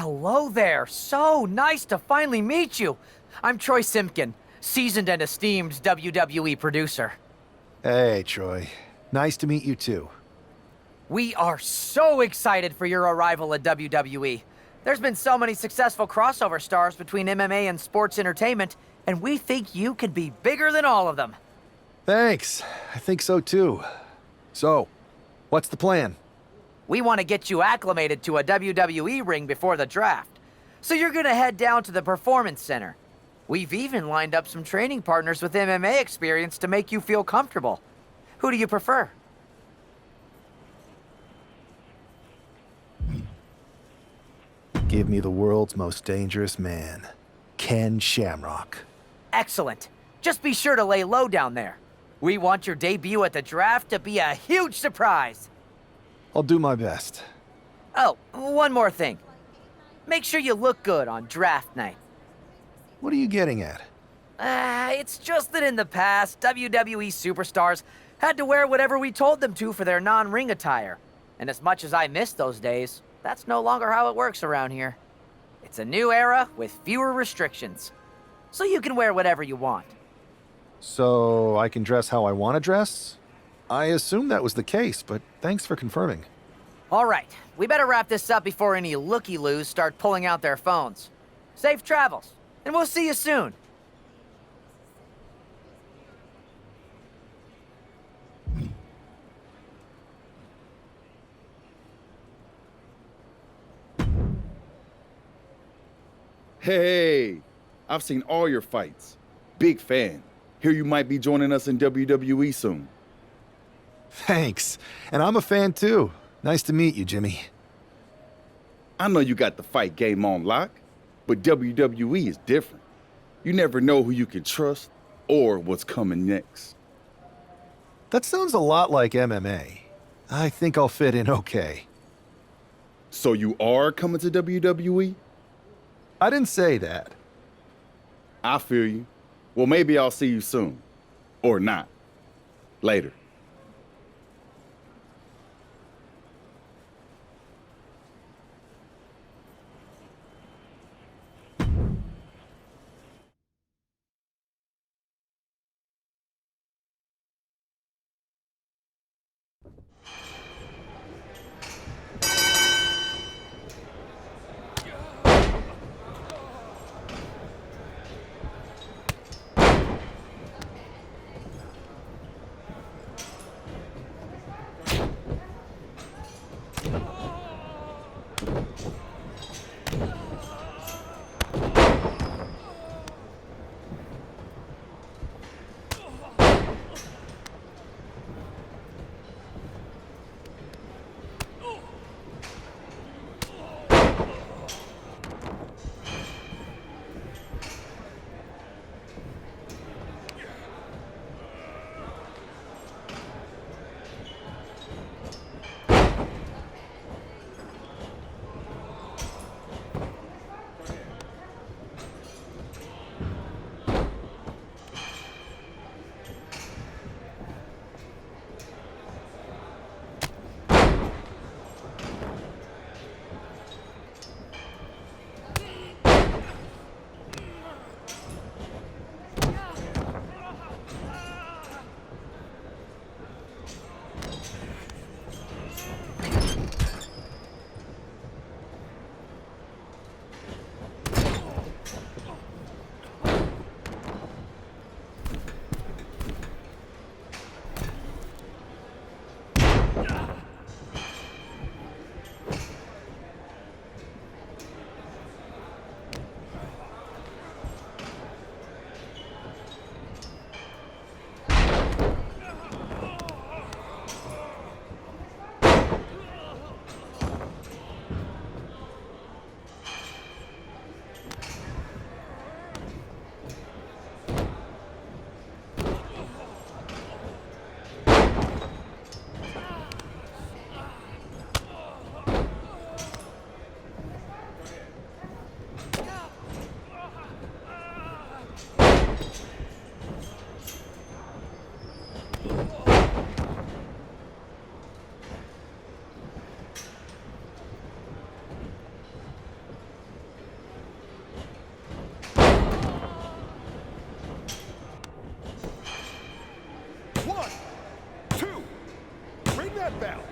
Hello there. So nice to finally meet you. I'm Troy Simpkin, seasoned and esteemed WWE producer. Hey, Troy. Nice to meet you too. We are so excited for your arrival at WWE. There's been so many successful crossover stars between MMA and sports entertainment, and we think you could be bigger than all of them. Thanks. I think so too. So, what's the plan? We want to get you acclimated to a WWE ring before the draft. So you're gonna head down to the Performance Center. We've even lined up some training partners with MMA experience to make you feel comfortable. Who do you prefer? Give me the world's most dangerous man, Ken Shamrock. Excellent. Just be sure to lay low down there. We want your debut at the draft to be a huge surprise. I'll do my best. Oh, one more thing. Make sure you look good on draft night. What are you getting at? It's just that in the past, WWE superstars had to wear whatever we told them to for their non-ring attire. And as much as I miss those days, that's no longer how it works around here. It's a new era with fewer restrictions. So you can wear whatever you want. So, I can dress how I want to dress? I assumed that was the case, but thanks for confirming. All right, we better wrap this up before any looky-loos start pulling out their phones. Safe travels, and we'll see you soon. Hey, I've seen all your fights. Big fan. Hear you might be joining us in WWE soon. Thanks. And I'm a fan too. Nice to meet you, Jimmy. I know you got the fight game on lock, but WWE is different. You never know who you can trust or what's coming next. That sounds a lot like MMA. I think I'll fit in okay. So you are coming to WWE? I didn't say that. I feel you. Well, maybe I'll see you soon. Or not. Later. that belt.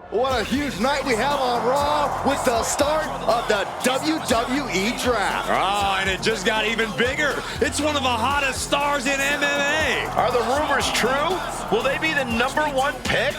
What a huge night we have on Raw with the start of the WWE Draft. Oh, and it just got even bigger. It's one of the hottest stars in MMA. Are the rumors true? Will they be the #1 pick?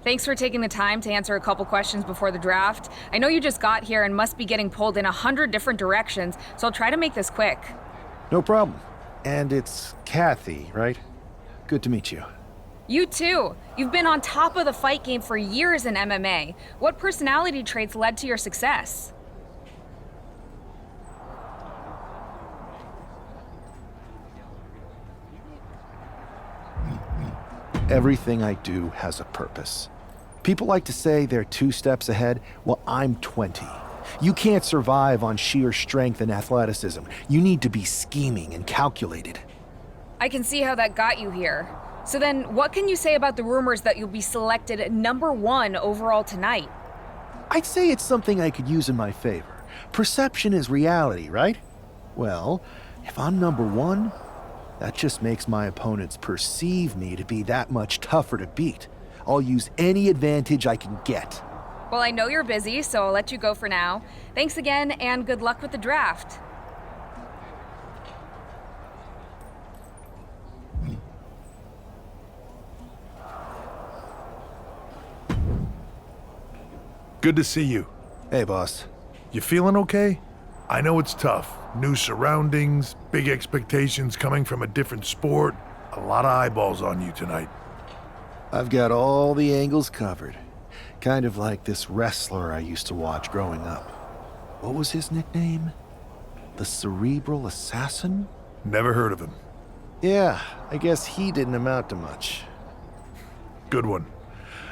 Thanks for taking the time to answer a couple questions before the draft. I know you just got here and must be getting pulled in 100 different directions, so I'll try to make this quick. No problem. And it's Kathy, right? Good to meet you. You too. You've been on top of the fight game for years in MMA. What personality traits led to your success? Everything I do has a purpose. People like to say they're 2 steps ahead. Well, I'm 20. You can't survive on sheer strength and athleticism. You need to be scheming and calculated. I can see how that got you here. So then, what can you say about the rumors that you'll be selected #1 overall tonight? I'd say it's something I could use in my favor. Perception is reality, right? Well, if I'm #1, that just makes my opponents perceive me to be that much tougher to beat. I'll use any advantage I can get. Well, I know you're busy, so I'll let you go for now. Thanks again, and good luck with the draft. Good to see you. Hey, boss. You feeling okay? I know it's tough. New surroundings, big expectations coming from a different sport. A lot of eyeballs on you tonight. I've got all the angles covered. Kind of like this wrestler I used to watch growing up. What was his nickname? The Cerebral Assassin? Never heard of him. Yeah, I guess he didn't amount to much. Good one.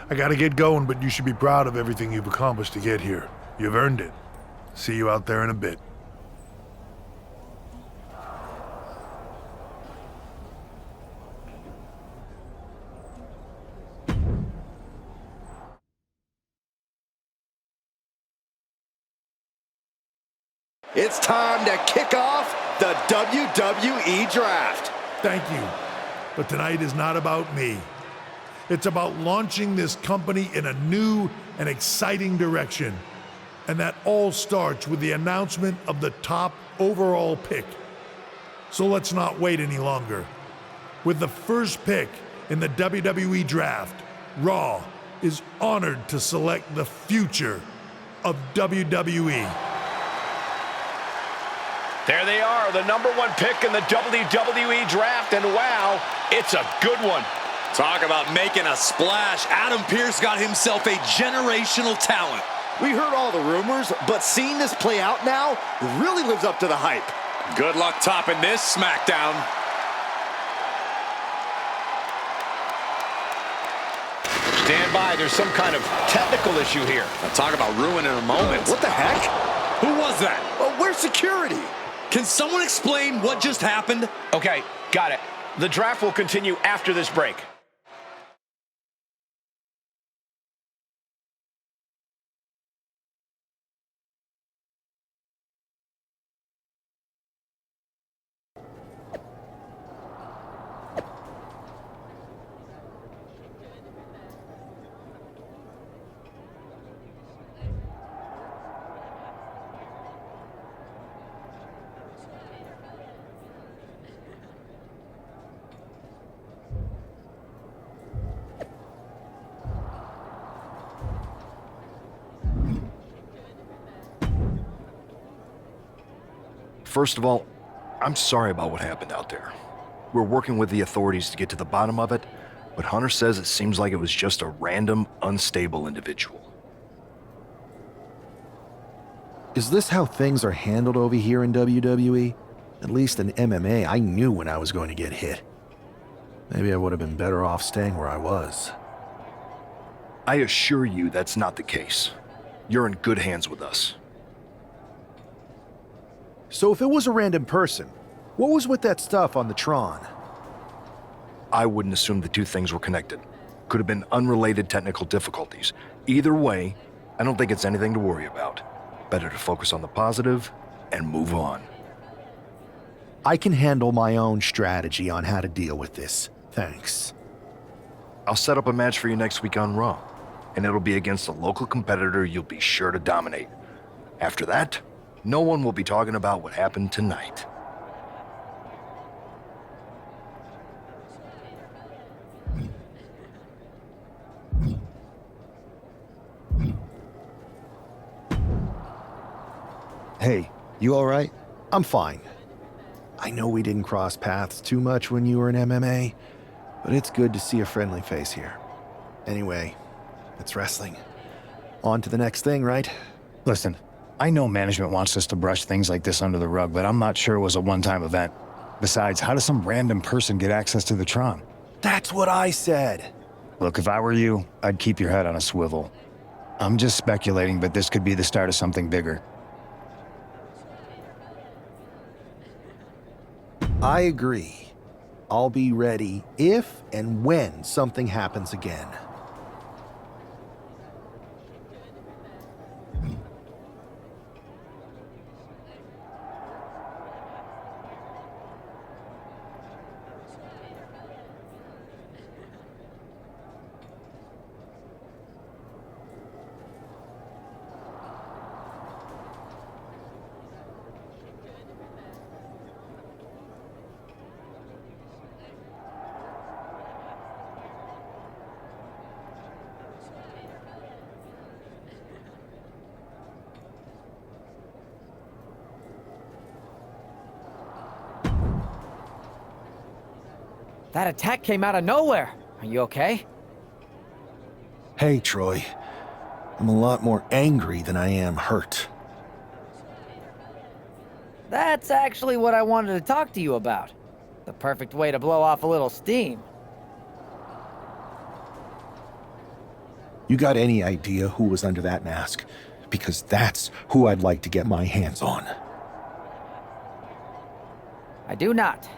I gotta get going, but you should be proud of everything you've accomplished to get here. You've earned it. See you out there in a bit. It's time to kick off the WWE Draft. Thank you. But tonight is not about me. It's about launching this company in a new and exciting direction. And that all starts with the announcement of the top overall pick. So let's not wait any longer. With the first pick in the WWE Draft, Raw is honored to select the future of WWE. There they are, the #1 pick in the WWE Draft, and wow, it's a good one. Talk about making a splash. Adam Pearce got himself a generational talent. We heard all the rumors, but seeing this play out now really lives up to the hype. Good luck topping this SmackDown. Stand by, there's some kind of technical issue here. Now talk about ruining a moment. What the heck? Who was that? Where's security? Can someone explain what just happened? Okay, got it. The draft will continue after this break. First of all, I'm sorry about what happened out there. We're working with the authorities to get to the bottom of it, but Hunter says it seems like it was just a random, unstable individual. Is this how things are handled over here in WWE? At least in MMA, I knew when I was going to get hit. Maybe I would have been better off staying where I was. I assure you that's not the case. You're in good hands with us. So if it was a random person, what was with that stuff on the Tron? I wouldn't assume the two things were connected. Could have been unrelated technical difficulties. Either way, I don't think it's anything to worry about. Better to focus on the positive and move on. I can handle my own strategy on how to deal with this. Thanks. I'll set up a match for you next week on Raw, and it'll be against a local competitor you'll be sure to dominate. After that, no one will be talking about what happened tonight. Hey, you all right? I'm fine. I know we didn't cross paths too much when you were in MMA, but it's good to see a friendly face here. Anyway, it's wrestling. On to the next thing, right? Listen, I know management wants us to brush things like this under the rug, but I'm not sure it was a one-time event. Besides, how does some random person get access to the Tron? That's what I said. Look, if I were you, I'd keep your head on a swivel. I'm just speculating, but this could be the start of something bigger. I agree. I'll be ready if and when something happens again. That attack came out of nowhere. Are you okay? Hey, Troy. I'm a lot more angry than I am hurt. That's actually what I wanted to talk to you about. The perfect way to blow off a little steam. You got any idea who was under that mask? Because that's who I'd like to get my hands on. I do not.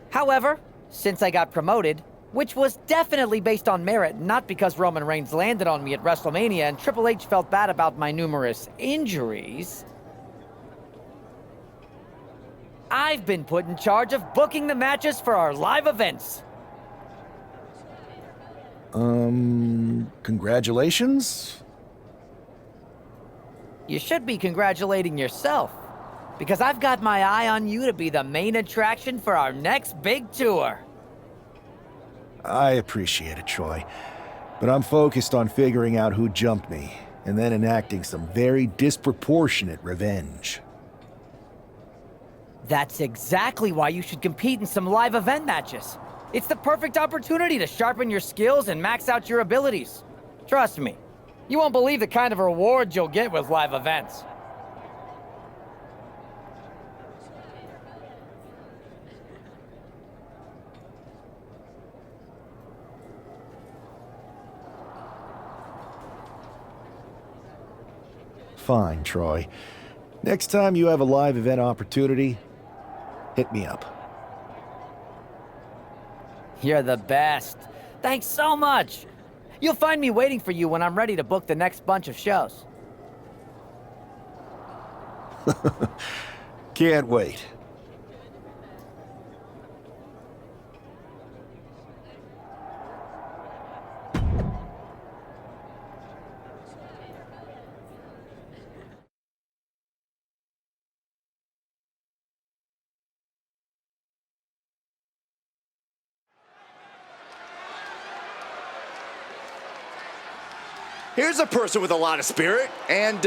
However, since I got promoted, which was definitely based on merit, not because Roman Reigns landed on me at WrestleMania and Triple H felt bad about my numerous injuries, I've been put in charge of booking the matches for our live events. Congratulations? You should be congratulating yourself, because I've got my eye on you to be the main attraction for our next big tour. I appreciate it, Troy. But I'm focused on figuring out who jumped me, and then enacting some very disproportionate revenge. That's exactly why you should compete in some live event matches. It's the perfect opportunity to sharpen your skills and max out your abilities. Trust me, you won't believe the kind of rewards you'll get with live events. Fine, Troy. Next time you have a live event opportunity, hit me up. You're the best. Thanks so much. You'll find me waiting for you when I'm ready to book the next bunch of shows. Can't wait. Here's a person with a lot of spirit and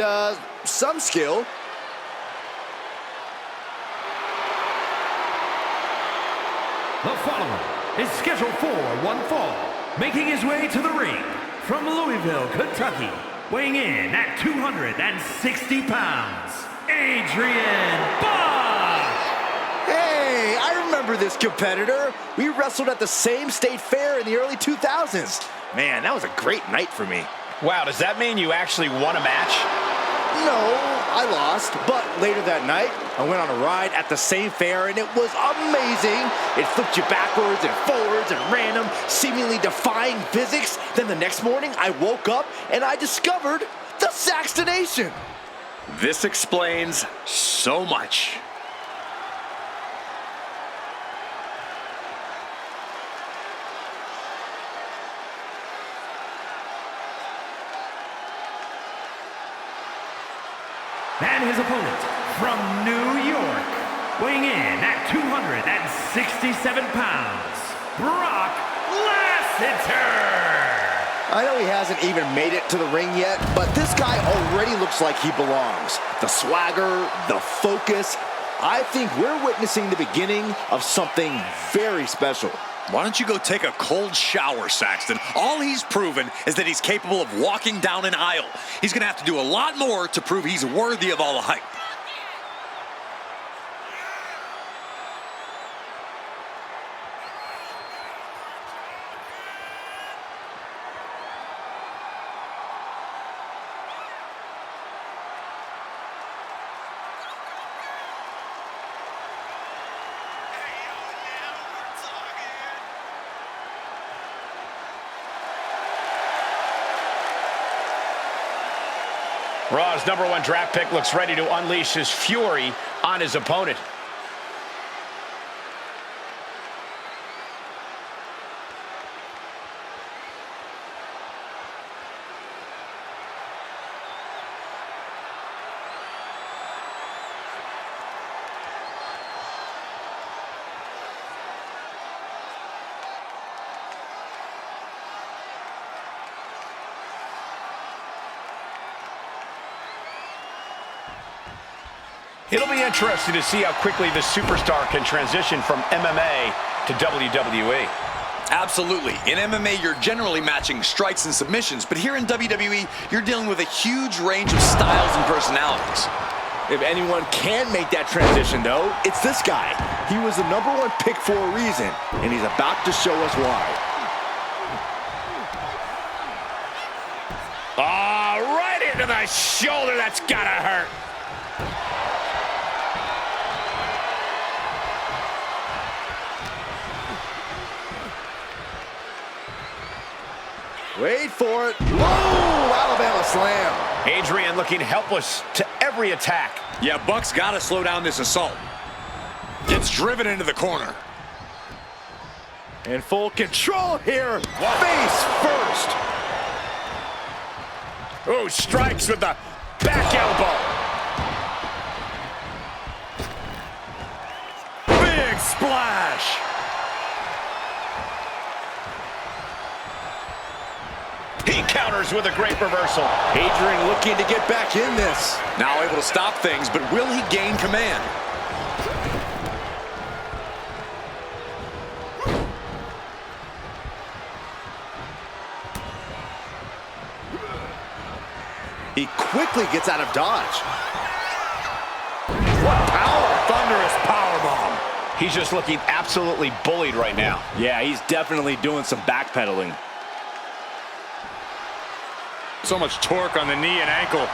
some skill. The following is scheduled for one fall, making his way to the ring from Louisville, Kentucky, weighing in at 260 pounds, Adrian Buck! Hey, I remember this competitor. We wrestled at the same state fair in the early 2000s. Man, that was a great night for me. Wow, does that mean you actually won a match? No, I lost, but later that night, I went on a ride at the same fair, and it was amazing. It flipped you backwards and forwards and random, seemingly defying physics. Then the next morning, I woke up, and I discovered the Saxtonation. This explains so much. And his opponent from New York, weighing in at 267 pounds, Brock Lasseter. I know he hasn't even made it to the ring yet, but this guy already looks like he belongs. The swagger, the focus. I think we're witnessing the beginning of something very special. Why don't you go take a cold shower, Saxton? All he's proven is that he's capable of walking down an aisle. He's going to have to do a lot more to prove he's worthy of all the hype. Raw's #1 draft pick looks ready to unleash his fury on his opponent. It'll be interesting to see how quickly the superstar can transition from MMA to WWE. Absolutely. In MMA, you're generally matching strikes and submissions, but here in WWE, you're dealing with a huge range of styles and personalities. If anyone can make that transition, though, it's this guy. He was the #1 pick for a reason, and he's about to show us why. Oh, right into the shoulder. That's gotta hurt. Wait for it. Whoa! Alabama slam. Adrian looking helpless to every attack. Yeah, Buck's got to slow down this assault. Gets driven into the corner. In full control here. Face first. Oh, strikes with the back elbow. Big splash. He counters with a great reversal. Adrian looking to get back in this. Now able to stop things, but will he gain command? He quickly gets out of dodge. What power! Thunderous powerbomb. He's just looking absolutely bullied right now. Yeah, he's definitely doing some backpedaling. So much torque on the knee and ankle.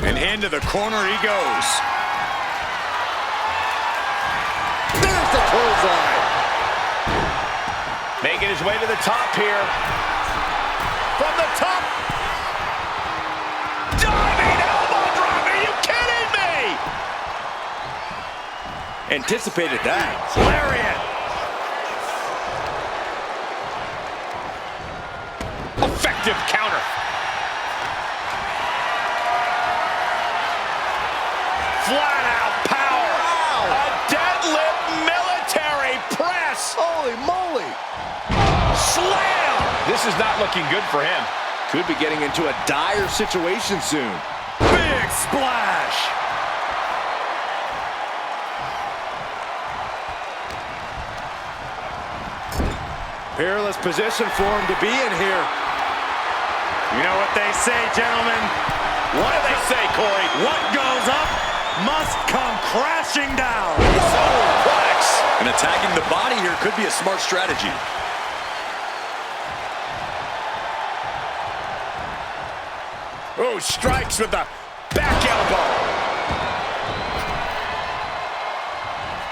And into the corner he goes. There's the clothesline. Making his way to the top here. From the top. Diving elbow drop. Are you kidding me? Anticipated that. Lariat. Effective counter. Flat out power. Wow. A deadlift military press. Holy moly. Slam. This is not looking good for him. Could be getting into a dire situation soon. Big splash. Peerless position for him to be in here. You know what they say, gentlemen? What do they say, Corey? What goes up must come crashing down. Suplex. And attacking the body here could be a smart strategy. Oh, strikes with the back elbow.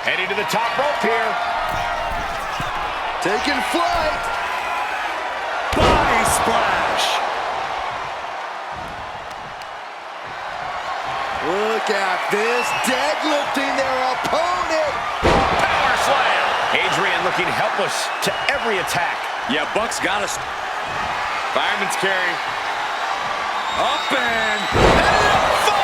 Heading to the top rope here. Taking flight. Body splash. Look at this, deadlifting their opponent. Power slam. Adrian looking helpless to every attack. Yeah, Buck's got us. Fireman's carry. Up and F5.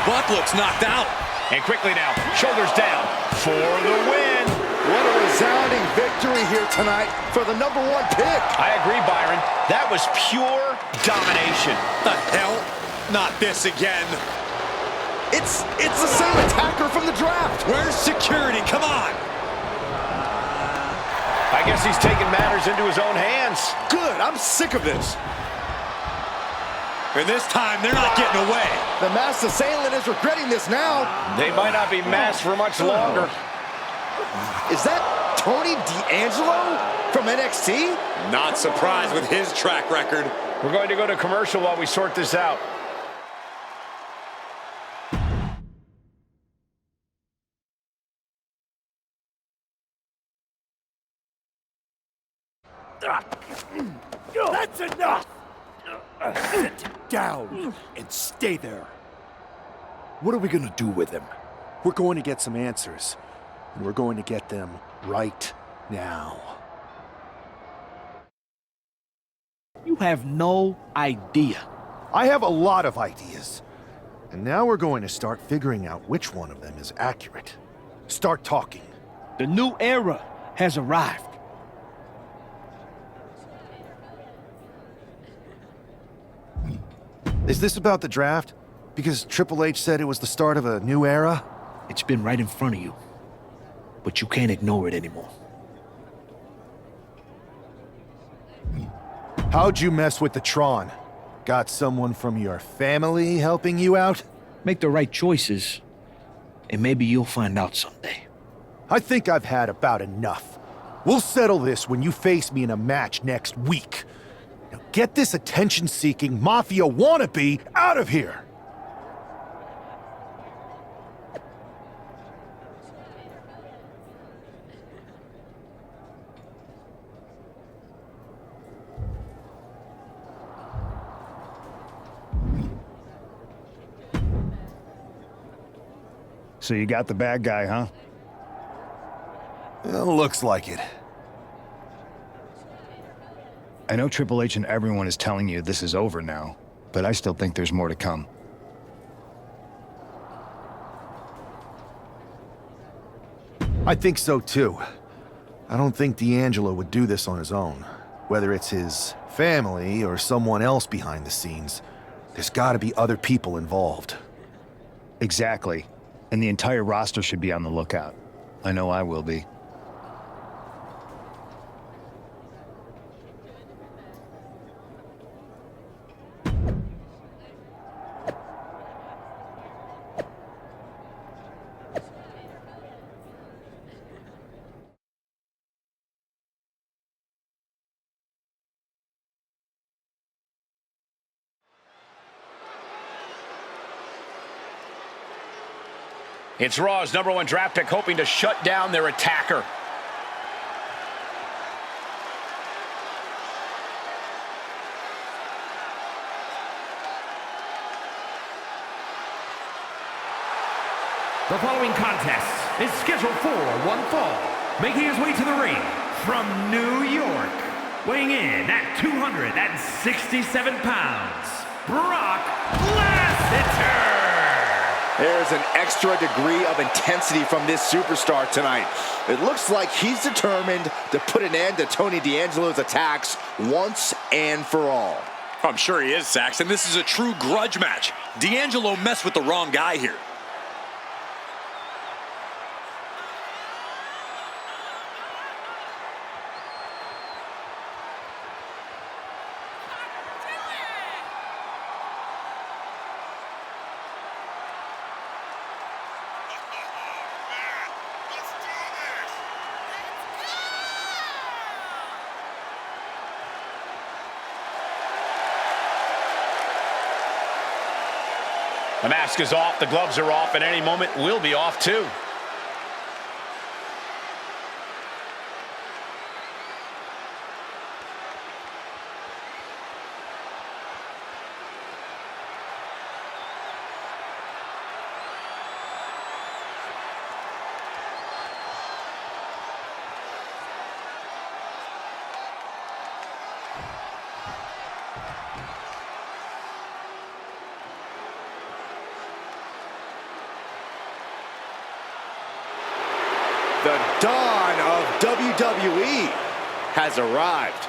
Buck looks knocked out. And quickly now, shoulders down for the win. What a resounding victory here tonight for the #1 pick. I agree, Byron. That was pure domination. The hell? Not this again. It's the same attacker from the draft. Where's security? Come on. I guess he's taking matters into his own hands. Good, I'm sick of this. And this time, they're not getting away. The masked assailant is regretting this now. They might not be masked for much longer. Is that Tony D'Angelo from NXT? Not surprised with his track record. We're going to go to commercial while we sort this out. That's enough. Sit down and stay there. What are we gonna do with him? We're going to get some answers, and we're going to get them right now. You have no idea. I have a lot of ideas. And now we're going to start figuring out which one of them is accurate. Start talking. The new era has arrived. Is this about the draft? Because Triple H said it was the start of a new era? It's been right in front of you, but you can't ignore it anymore. How'd you mess with the Tron? Got someone from your family helping you out? Make the right choices, and maybe you'll find out someday. I think I've had about enough. We'll settle this when you face me in a match next week. Now get this attention-seeking mafia wannabe out of here! So you got the bad guy, huh? Well, looks like it. I know Triple H and everyone is telling you this is over now, but I still think there's more to come. I think so too. I don't think D'Angelo would do this on his own. Whether it's his family or someone else behind the scenes, there's gotta be other people involved. Exactly. And the entire roster should be on the lookout. I know I will be. It's Raw's #1 draft pick hoping to shut down their attacker. The following contest is scheduled for one fall. Making his way to the ring from New York, weighing in at 267 pounds, Brock Lesnar. There's an extra degree of intensity from this superstar tonight. It looks like he's determined to put an end to Tony D'Angelo's attacks once and for all. I'm sure he is, Saxton. This is a true grudge match. D'Angelo messed with the wrong guy here. The mask is off, the gloves are off, and any moment we'll be off too. The dawn of WWE has arrived.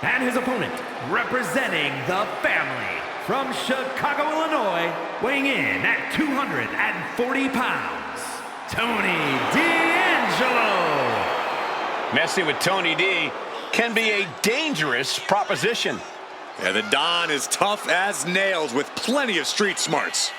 And his opponent, representing the family, from Chicago, Illinois, weighing in at 240 pounds, Tony D'Angelo. Messing with Tony D can be a dangerous proposition. Yeah, the Don is tough as nails with plenty of street smarts.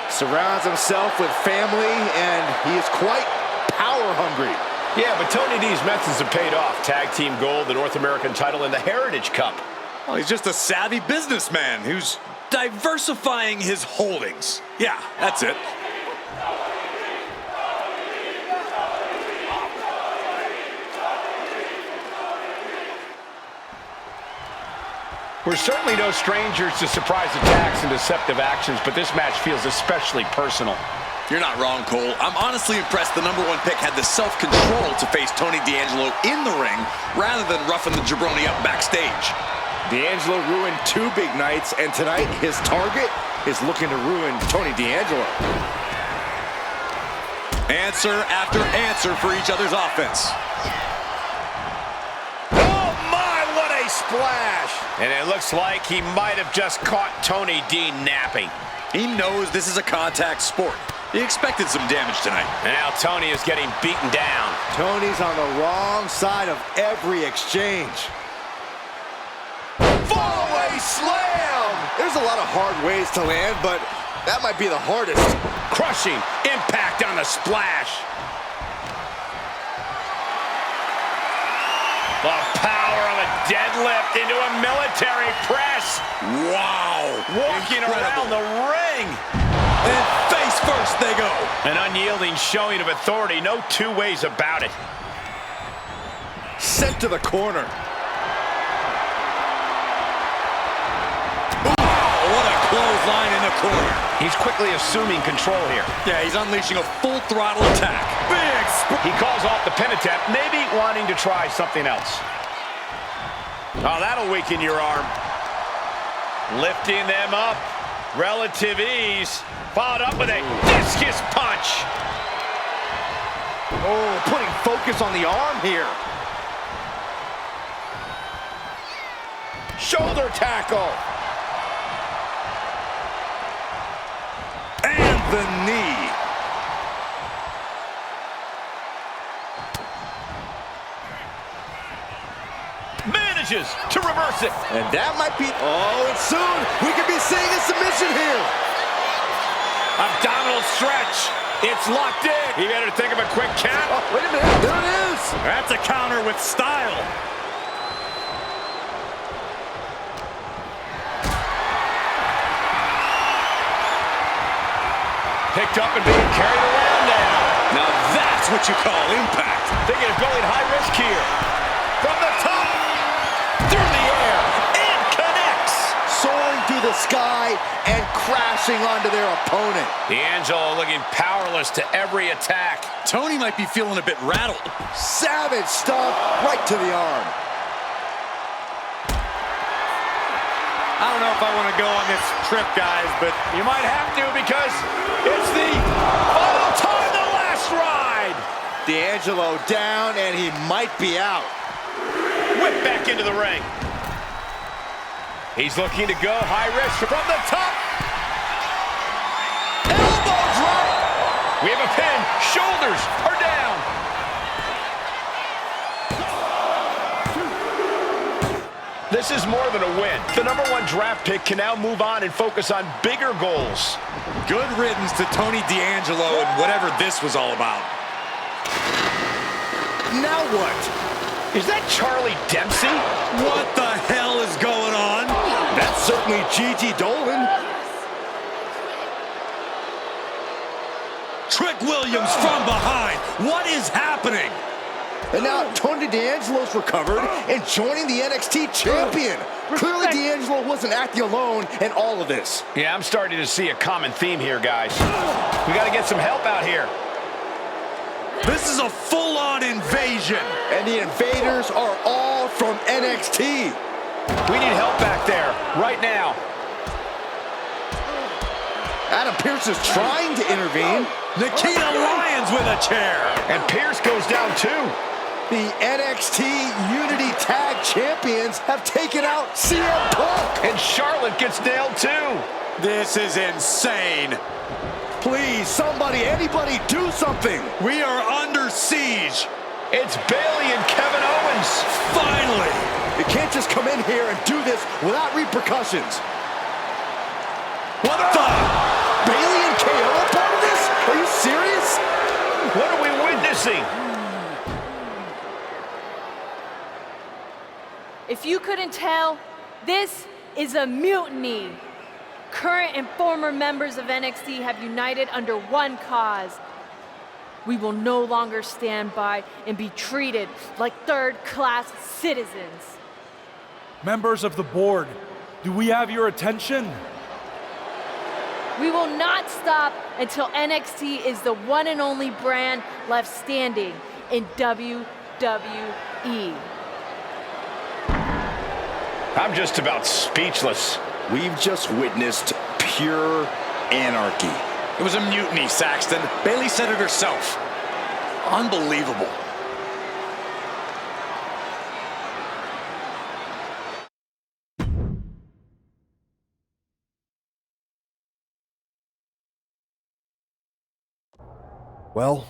Surrounds himself with family, and he is quite power hungry. Yeah, but Tony D's methods have paid off. Tag team gold, the North American title, and the Heritage Cup. Well, he's just a savvy businessman who's diversifying his holdings. Yeah, that's it. We're certainly no strangers to surprise attacks and deceptive actions, but this match feels especially personal. You're not wrong, Cole. I'm honestly impressed the #1 pick had the self-control to face Tony D'Angelo in the ring rather than roughing the jabroni up backstage. D'Angelo ruined 2 big nights, and tonight his target is looking to ruin Tony D'Angelo. Answer after answer for each other's offense. Oh my, what a splash! And it looks like he might have just caught Tony D napping. He knows this is a contact sport. He expected some damage tonight. And now Tony is getting beaten down. Tony's on the wrong side of every exchange. Fallaway slam! There's a lot of hard ways to land, but that might be the hardest. Crushing impact on the splash. The power of a deadlift into a military press. Wow. Walking around the ring. And face first they go. An unyielding showing of authority, no 2 ways about it. Sent to the corner. What a clothesline in the corner. He's quickly assuming control here. Yeah, he's unleashing a full throttle attack. He calls off the pin attempt, maybe wanting to try something else. Oh, that'll weaken your arm. Lifting them up. Relative ease. Followed up with a discus punch. Oh, putting focus on the arm here. Shoulder tackle. And the knee. Manages to reverse it. And that might be... Oh, and soon we could be seeing a submission here. Abdominal stretch. It's locked in. You better think of a quick count. Oh, wait a minute. There it is. That's a counter with style. Picked up and being carried around now. Now that's what you call impact. Thinking of going high risk here. From the top. Through the air. And connects. Soaring through the sky and crashing onto their opponent. D'Angelo looking powerless to every attack. Tony might be feeling a bit rattled. Savage stomp right to the arm. I don't know if I want to go on this trip, guys, but You might have to because it's the final time, the last ride. D'Angelo down, and he might be out. Whip back into the ring. He's looking to go high risk from the top. Elbow drop. We have a pin. Shoulders are down. This is more than a win. The #1 draft pick can now move on and focus on bigger goals. Good riddance to Tony D'Angelo and whatever this was all about. Now what? Is that Charlie Dempsey? What the hell is going on? That's certainly Gigi Dolan. Trick Williams from behind. What is happening? And now Tony D'Angelo's recovered and joining the NXT champion. Clearly D'Angelo wasn't acting alone in all of this. Yeah, I'm starting to see a common theme here, guys. We got to get some help out here. This is a full-on invasion. And the invaders are all from NXT. We need help back there, right now. Adam Pearce is trying to intervene. Nikita Lyons with a chair. And Pierce goes down too. The NXT Unity Tag Champions have taken out CM Punk. And Charlotte gets nailed too. This is insane. Please, somebody, anybody, do something. We are under siege. It's Bayley and Kevin Owens. Finally. You can't just come in here and do this without repercussions. What the? Bayley and KO are part of this? Are you serious? What are we witnessing? If you couldn't tell, this is a mutiny. Current and former members of NXT have united under one cause. We will no longer stand by and be treated like third-class citizens. Members of the board, do we have your attention? We will not stop until NXT is the one and only brand left standing in WWE. I'm just about speechless. We've just witnessed pure anarchy. It was a mutiny, Saxton. Bayley said it herself. Unbelievable. Well,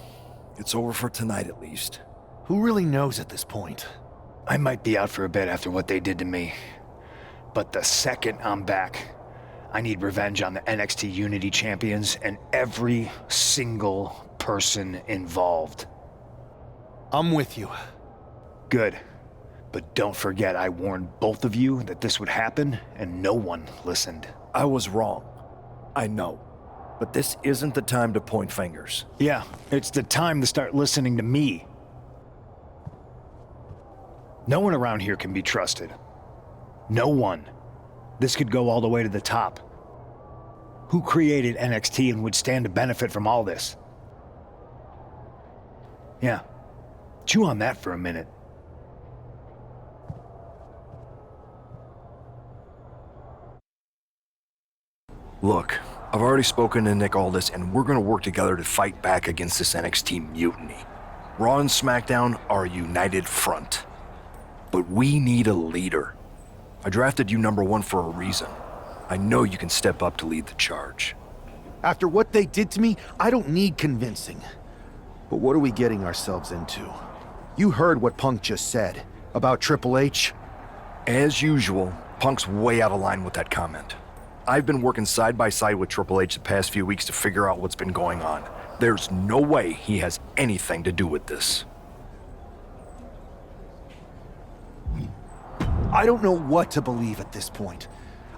it's over for tonight at least. Who really knows at this point? I might be out for a bit after what they did to me. But the second I'm back, I need revenge on the NXT Unity Champions and every single person involved. I'm with you. Good. But don't forget I warned both of you that this would happen, and no one listened. I was wrong. I know. But this isn't the time to point fingers. Yeah, it's the time to start listening to me. No one around here can be trusted. No one. This could go all the way to the top. Who created NXT and would stand to benefit from all this? Yeah. Chew on that for a minute. Look, I've already spoken to Nick Aldis, and we're gonna work together to fight back against this NXT mutiny. Raw and SmackDown are a united front. But we need a leader. I drafted you #1 for a reason. I know you can step up to lead the charge. After what they did to me, I don't need convincing. But what are we getting ourselves into? You heard what Punk just said about Triple H. As usual, Punk's way out of line with that comment. I've been working side by side with Triple H the past few weeks to figure out what's been going on. There's no way he has anything to do with this. I don't know what to believe at this point.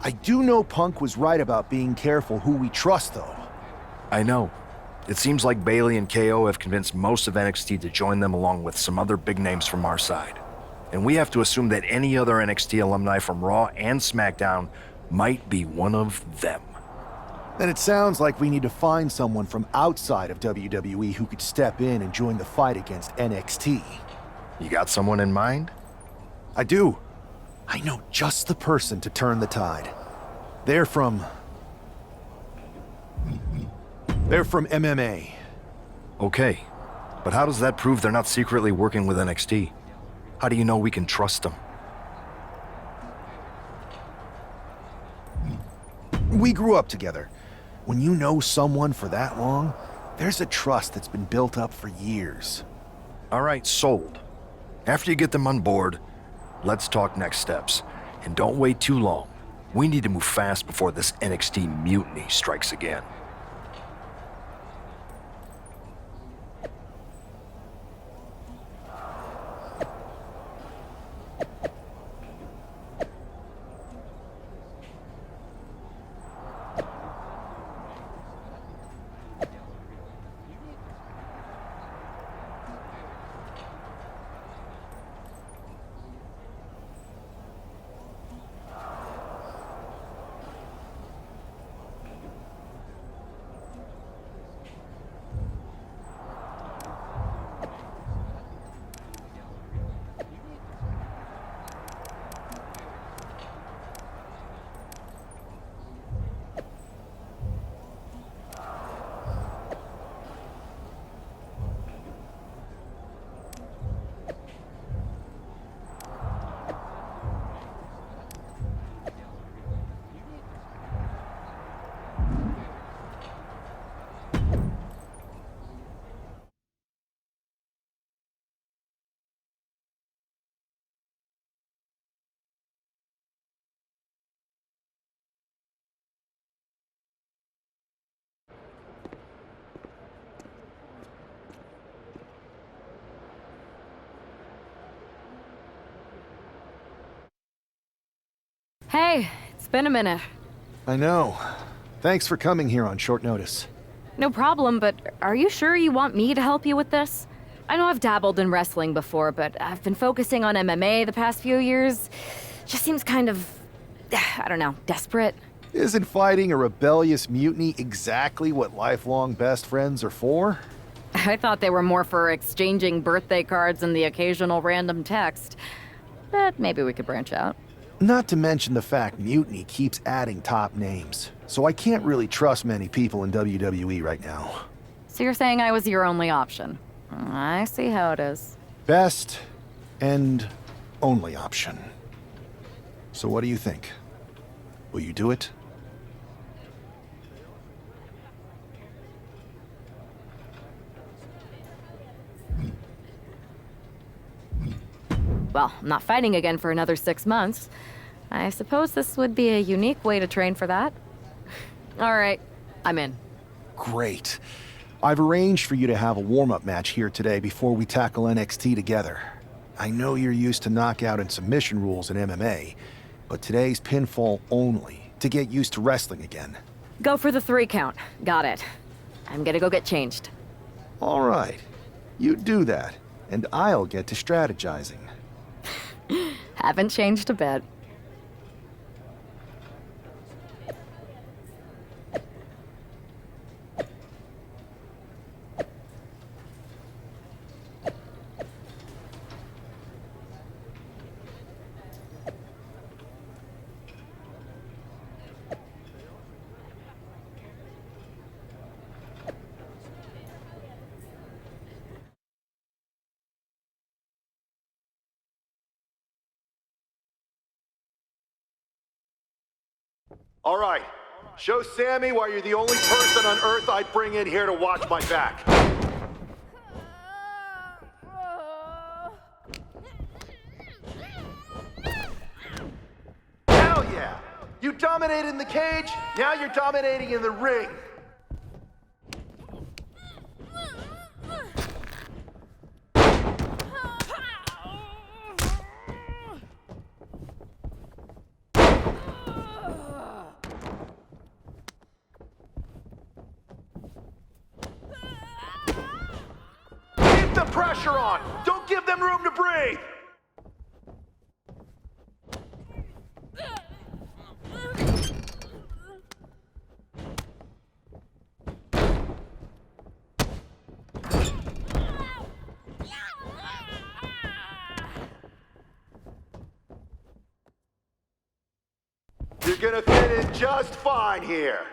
I do know Punk was right about being careful who we trust, though. I know. It seems like Bayley and KO have convinced most of NXT to join them along with some other big names from our side. And we have to assume that any other NXT alumni from Raw and SmackDown might be one of them. Then it sounds like we need to find someone from outside of WWE who could step in and join the fight against NXT. You got someone in mind? I do. I know just the person to turn the tide. They're from MMA. Okay, but how does that prove they're not secretly working with NXT? How do you know we can trust them? We grew up together. When you know someone for that long, there's a trust that's been built up for years. All right, sold. After you get them on board, let's talk next steps. And don't wait too long. We need to move fast before this NXT mutiny strikes again. Hey, it's been a minute. I know. Thanks for coming here on short notice. No problem, but are you sure you want me to help you with this? I know I've dabbled in wrestling before, but I've been focusing on MMA the past few years. Just seems kind of, I don't know, desperate. Isn't fighting a rebellious mutiny exactly what lifelong best friends are for? I thought they were more for exchanging birthday cards and the occasional random text. But maybe we could branch out. Not to mention the fact Mutiny keeps adding top names, so I can't really trust many people in WWE right now. So you're saying I was your only option? I see how it is. Best and only option. So what do you think? Will you do it? Well, I'm not fighting again for another 6 months. I suppose this would be a unique way to train for that. All right, I'm in. Great. I've arranged for you to have a warm-up match here today before we tackle NXT together. I know you're used to knockout and submission rules in MMA, but today's pinfall only, to get used to wrestling again. Go for the 3 count. Got it. I'm gonna go get changed. All right. You do that, and I'll get to strategizing. Haven't changed a bit. All right. Show Sammy why you're the only person on Earth I'd bring in here to watch my back. Hell yeah! You dominated in the cage, now you're dominating in the ring. Keep the pressure on! Don't give them room to breathe! You're gonna fit in just fine here.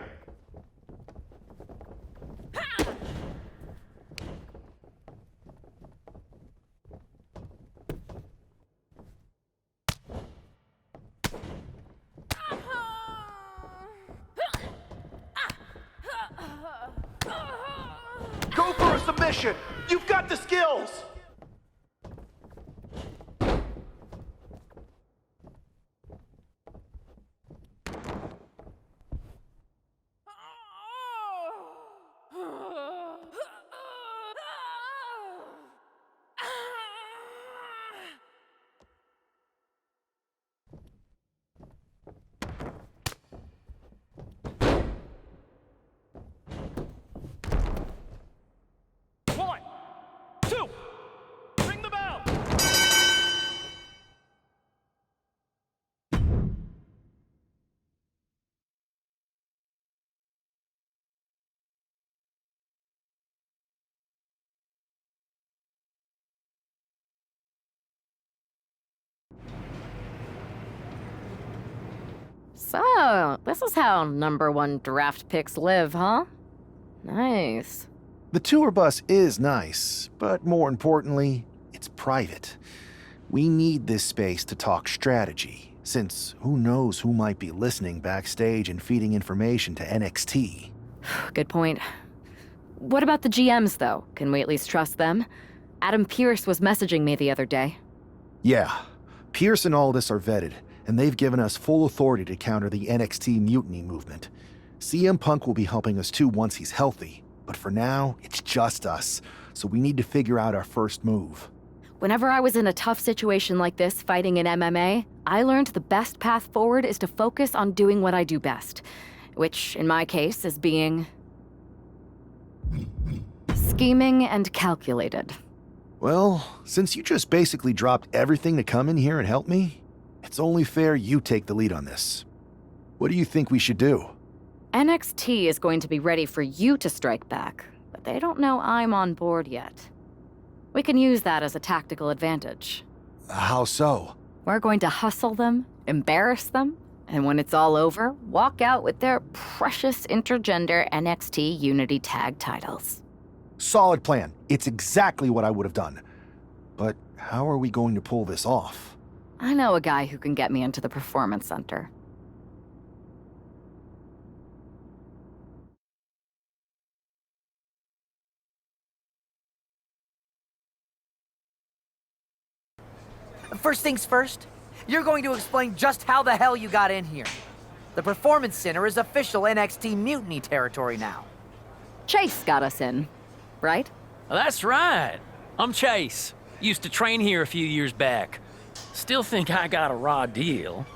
Go for a submission! You've got the skills! So, this is how #1 draft picks live, huh? Nice. The tour bus is nice, but more importantly, it's private. We need this space to talk strategy, since who knows who might be listening backstage and feeding information to NXT. Good point. What about the GMs, though? Can we at least trust them? Adam Pearce was messaging me the other day. Yeah, Pierce and Aldis are vetted, and they've given us full authority to counter the NXT mutiny movement. CM Punk will be helping us too once he's healthy, but for now, it's just us, so we need to figure out our first move. Whenever I was in a tough situation like this fighting in MMA, I learned the best path forward is to focus on doing what I do best, which in my case is being scheming and calculated. Well, since you just basically dropped everything to come in here and help me, it's only fair you take the lead on this. What do you think we should do? NXT is going to be ready for you to strike back, but they don't know I'm on board yet. We can use that as a tactical advantage. How so? We're going to hustle them, embarrass them, and when it's all over, walk out with their precious intergender NXT Unity Tag titles. Solid plan. It's exactly what I would have done. But how are we going to pull this off? I know a guy who can get me into the Performance Center. First things first, you're going to explain just how the hell you got in here. The Performance Center is official NXT Mutiny territory now. Chase got us in, right? That's right. I'm Chase. Used to train here a few years back. Still think I got a raw deal.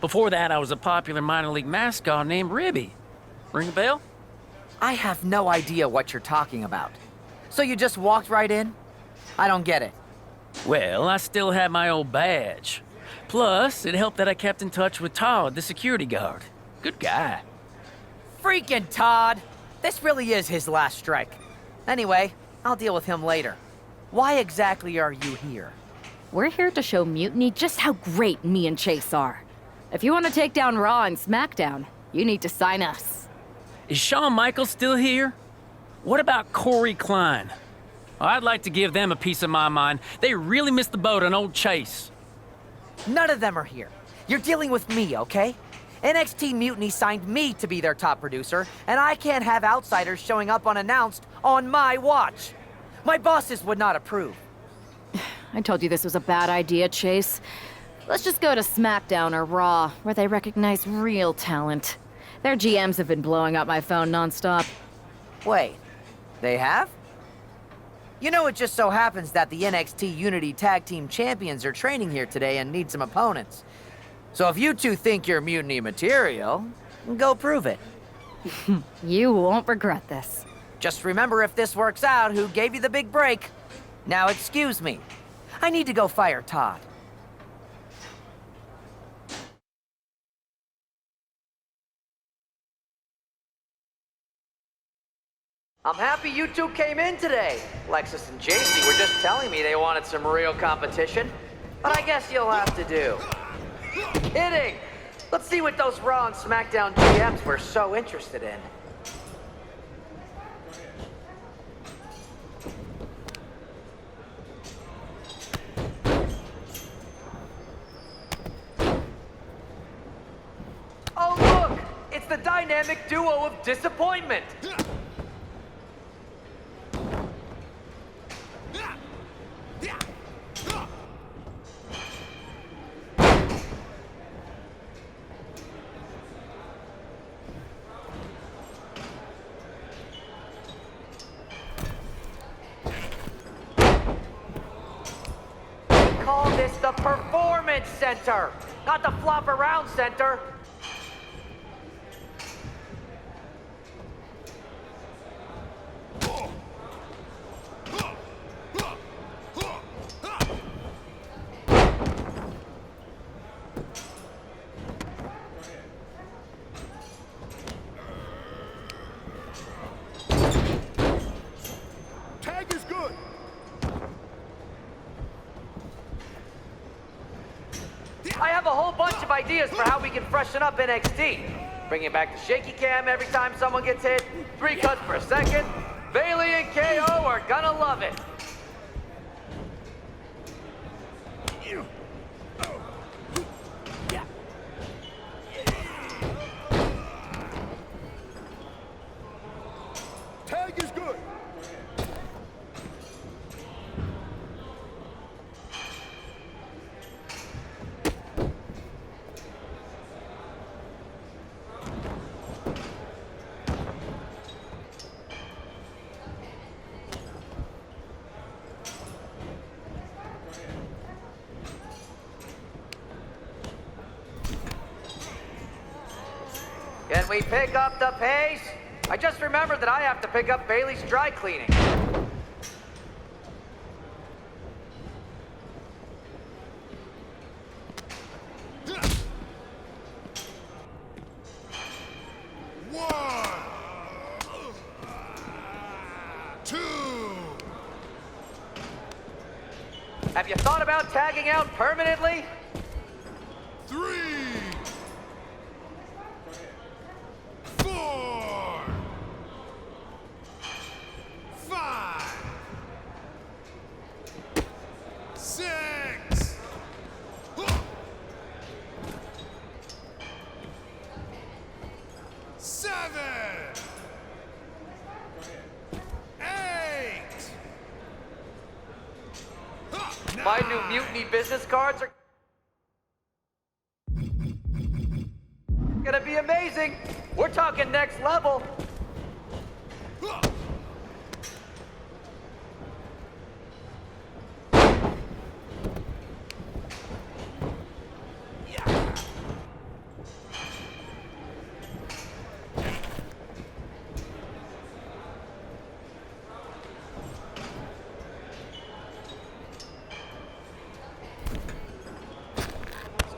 Before that, I was a popular minor league mascot named Ribby. Ring a bell? I have no idea what you're talking about. So you just walked right in? I don't get it. Well, I still had my old badge. Plus, it helped that I kept in touch with Todd, the security guard. Good guy. Freaking Todd! This really is his last strike. Anyway, I'll deal with him later. Why exactly are you here? We're here to show Mutiny just how great me and Chase are. If you want to take down Raw and SmackDown, you need to sign us. Is Shawn Michaels still here? What about Corey Klein? I'd like to give them a piece of my mind. They really missed the boat on old Chase. None of them are here. You're dealing with me, okay? NXT Mutiny signed me to be their top producer, and I can't have outsiders showing up unannounced on my watch. My bosses would not approve. I told you this was a bad idea, Chase. Let's just go to SmackDown or Raw, where they recognize real talent. Their GMs have been blowing up my phone nonstop. Wait, they have? You know, it just so happens that the NXT Unity Tag Team Champions are training here today and need some opponents. So if you two think you're Mutiny material, go prove it. You won't regret this. Just remember, if this works out, who gave you the big break. Now excuse me. I need to go fire Todd. I'm happy you two came in today. Lexus and JC were just telling me they wanted some real competition. But I guess you'll have to do. Kidding! Let's see what those Raw and SmackDown GMs were so interested in. Oh look! It's the dynamic duo of disappointment! Call this the Performance Center, not the Flop Around Center. Tag is good. I have a whole bunch of ideas for how we can freshen up NXT. Bringing back the shaky cam every time someone gets hit, 3 cuts per second. Bailey and KO are gonna love it. Tag is good. we pick up the pace? I just remembered that I have to pick up Bailey's dry cleaning. Have you thought about tagging out permanently? 3, 4, 5, 6, 7, 8. My new mutiny business cards are gonna be amazing. We're talking next level.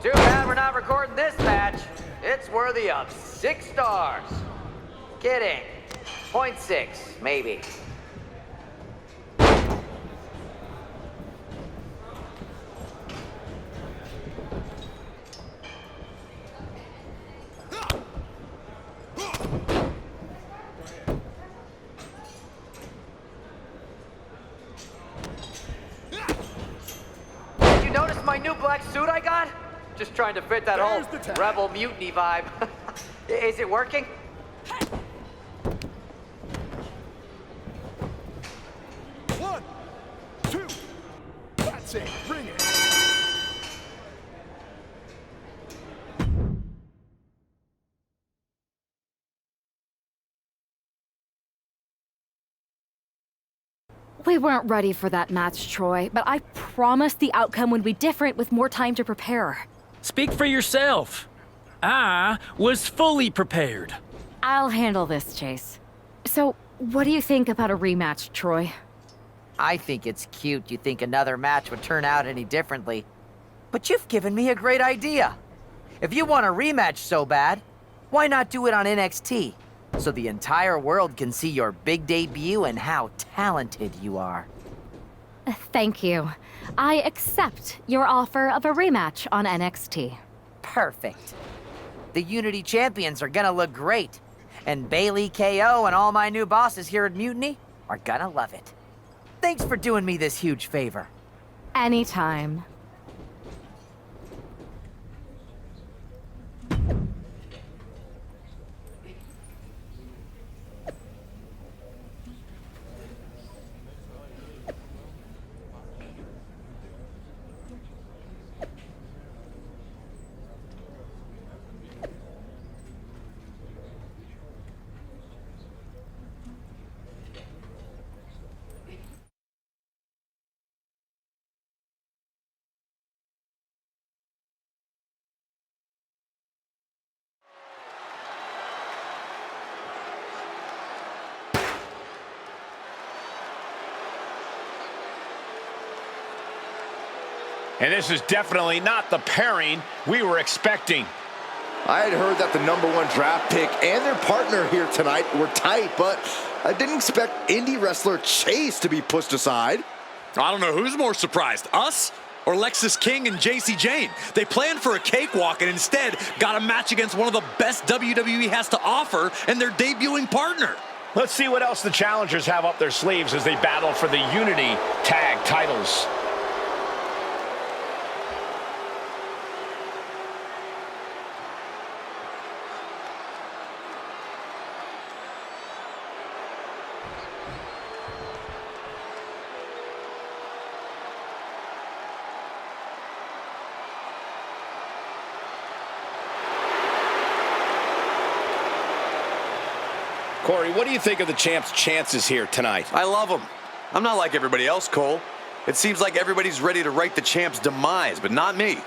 Too bad we're not recording this match. It's worthy of 6 stars. Kidding. 0.6, maybe. Did you notice my new black suit I got? Just trying to fit that whole rebel mutiny vibe. Is it working? One, 2. That's it. Bring it. We weren't ready for that match, Troy, but I promised the outcome would be different with more time to prepare. Speak for yourself. I was fully prepared. I'll handle this, Chase. So, what do you think about a rematch, Troy? I think it's cute you think another match would turn out any differently. But you've given me a great idea. If you want a rematch so bad, why not do it on NXT? So the entire world can see your big debut and how talented you are. Thank you. I accept your offer of a rematch on NXT. Perfect. The Unity champions are gonna look great. And Bailey, KO, and all my new bosses here at Mutiny are gonna love it. Thanks for doing me this huge favor. Anytime. And this is definitely not the pairing we were expecting. I had heard that the #1 draft pick and their partner here tonight were tight, but I didn't expect indie wrestler Chase to be pushed aside. I don't know who's more surprised, us or Lexis King and JC Jane. They planned for a cakewalk and instead got a match against one of the best WWE has to offer and their debuting partner. Let's see what else the challengers have up their sleeves as they battle for the Unity Tag titles. Corey, what do you think of the champ's chances here tonight? I love him. I'm not like everybody else, Cole. It seems like everybody's ready to write the champ's demise, but not me.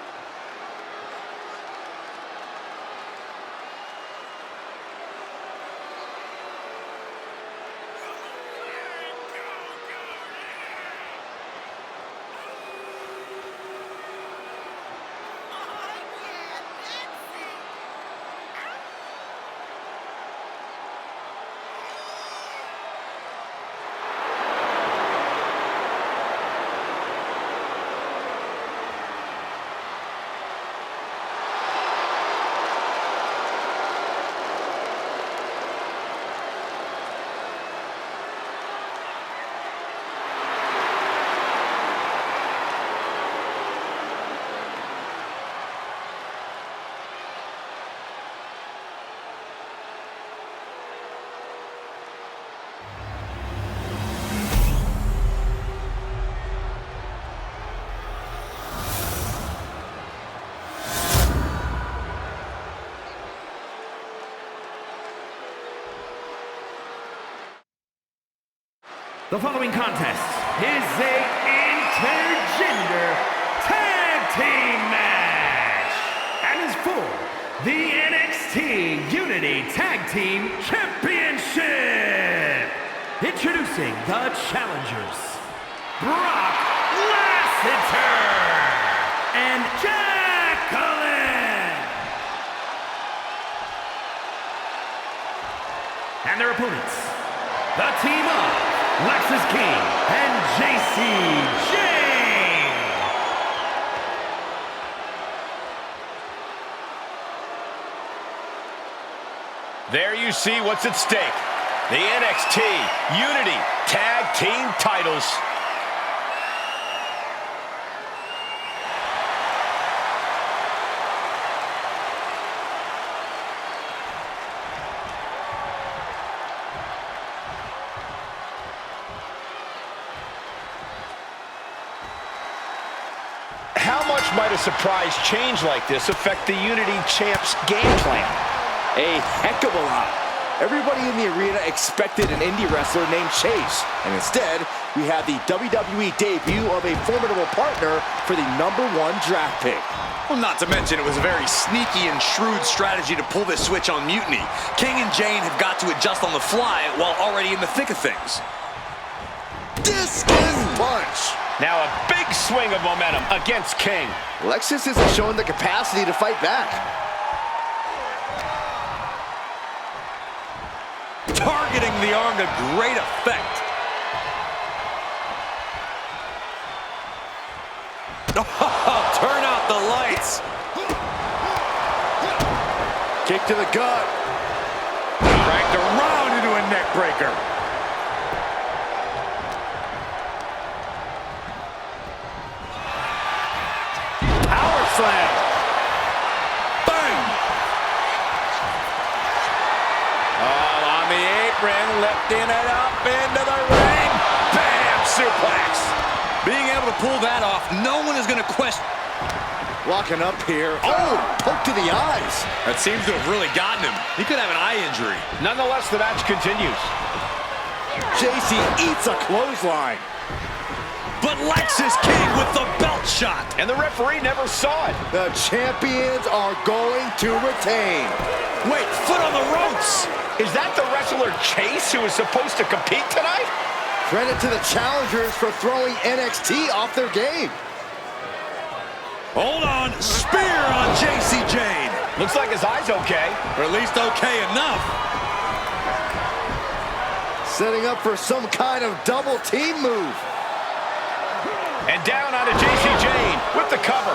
The following contest is a intergender tag team match and is for the NXT Unity Tag Team Championship. Introducing the challengers, Brock Lasseter and Jacqueline. And their opponents, the team of Lexus King and JC Jane. There you see what's at stake. The NXT Unity Tag Team titles. How much might a surprise change like this affect the Unity Champ's game plan? A heck of a lot. Everybody in the arena expected an indie wrestler named Chase, and instead, we had the WWE debut of a formidable partner for the #1 draft pick. Well, not to mention it was a very sneaky and shrewd strategy to pull this switch on Mutiny. King and Jane have got to adjust on the fly while already in the thick of things. Discus punch. Now a big swing of momentum against King. Lexus isn't showing the capacity to fight back. Targeting the arm to great effect. Oh, turn out the lights. Kick to the gut. Cranked around into a neck breaker. Power slam. Bang. On the apron, lifting it up into the ring. Bam, suplex. Being able to pull that off, no one is going to question. Locking up here. Oh, poke to the eyes. That seems to have really gotten him. He could have an eye injury. Nonetheless, the match continues. JC eats a clothesline. But Lexus King with the belt shot. And the referee never saw it. The champions are going to retain. Wait, foot on the ropes. Is that the wrestler Chase who is supposed to compete tonight? Credit to the challengers for throwing NXT off their game. Hold on, spear on JC Jane. Looks like his eye's okay. Or at least okay enough. Setting up for some kind of double team move. And down onto JC Jane with the cover.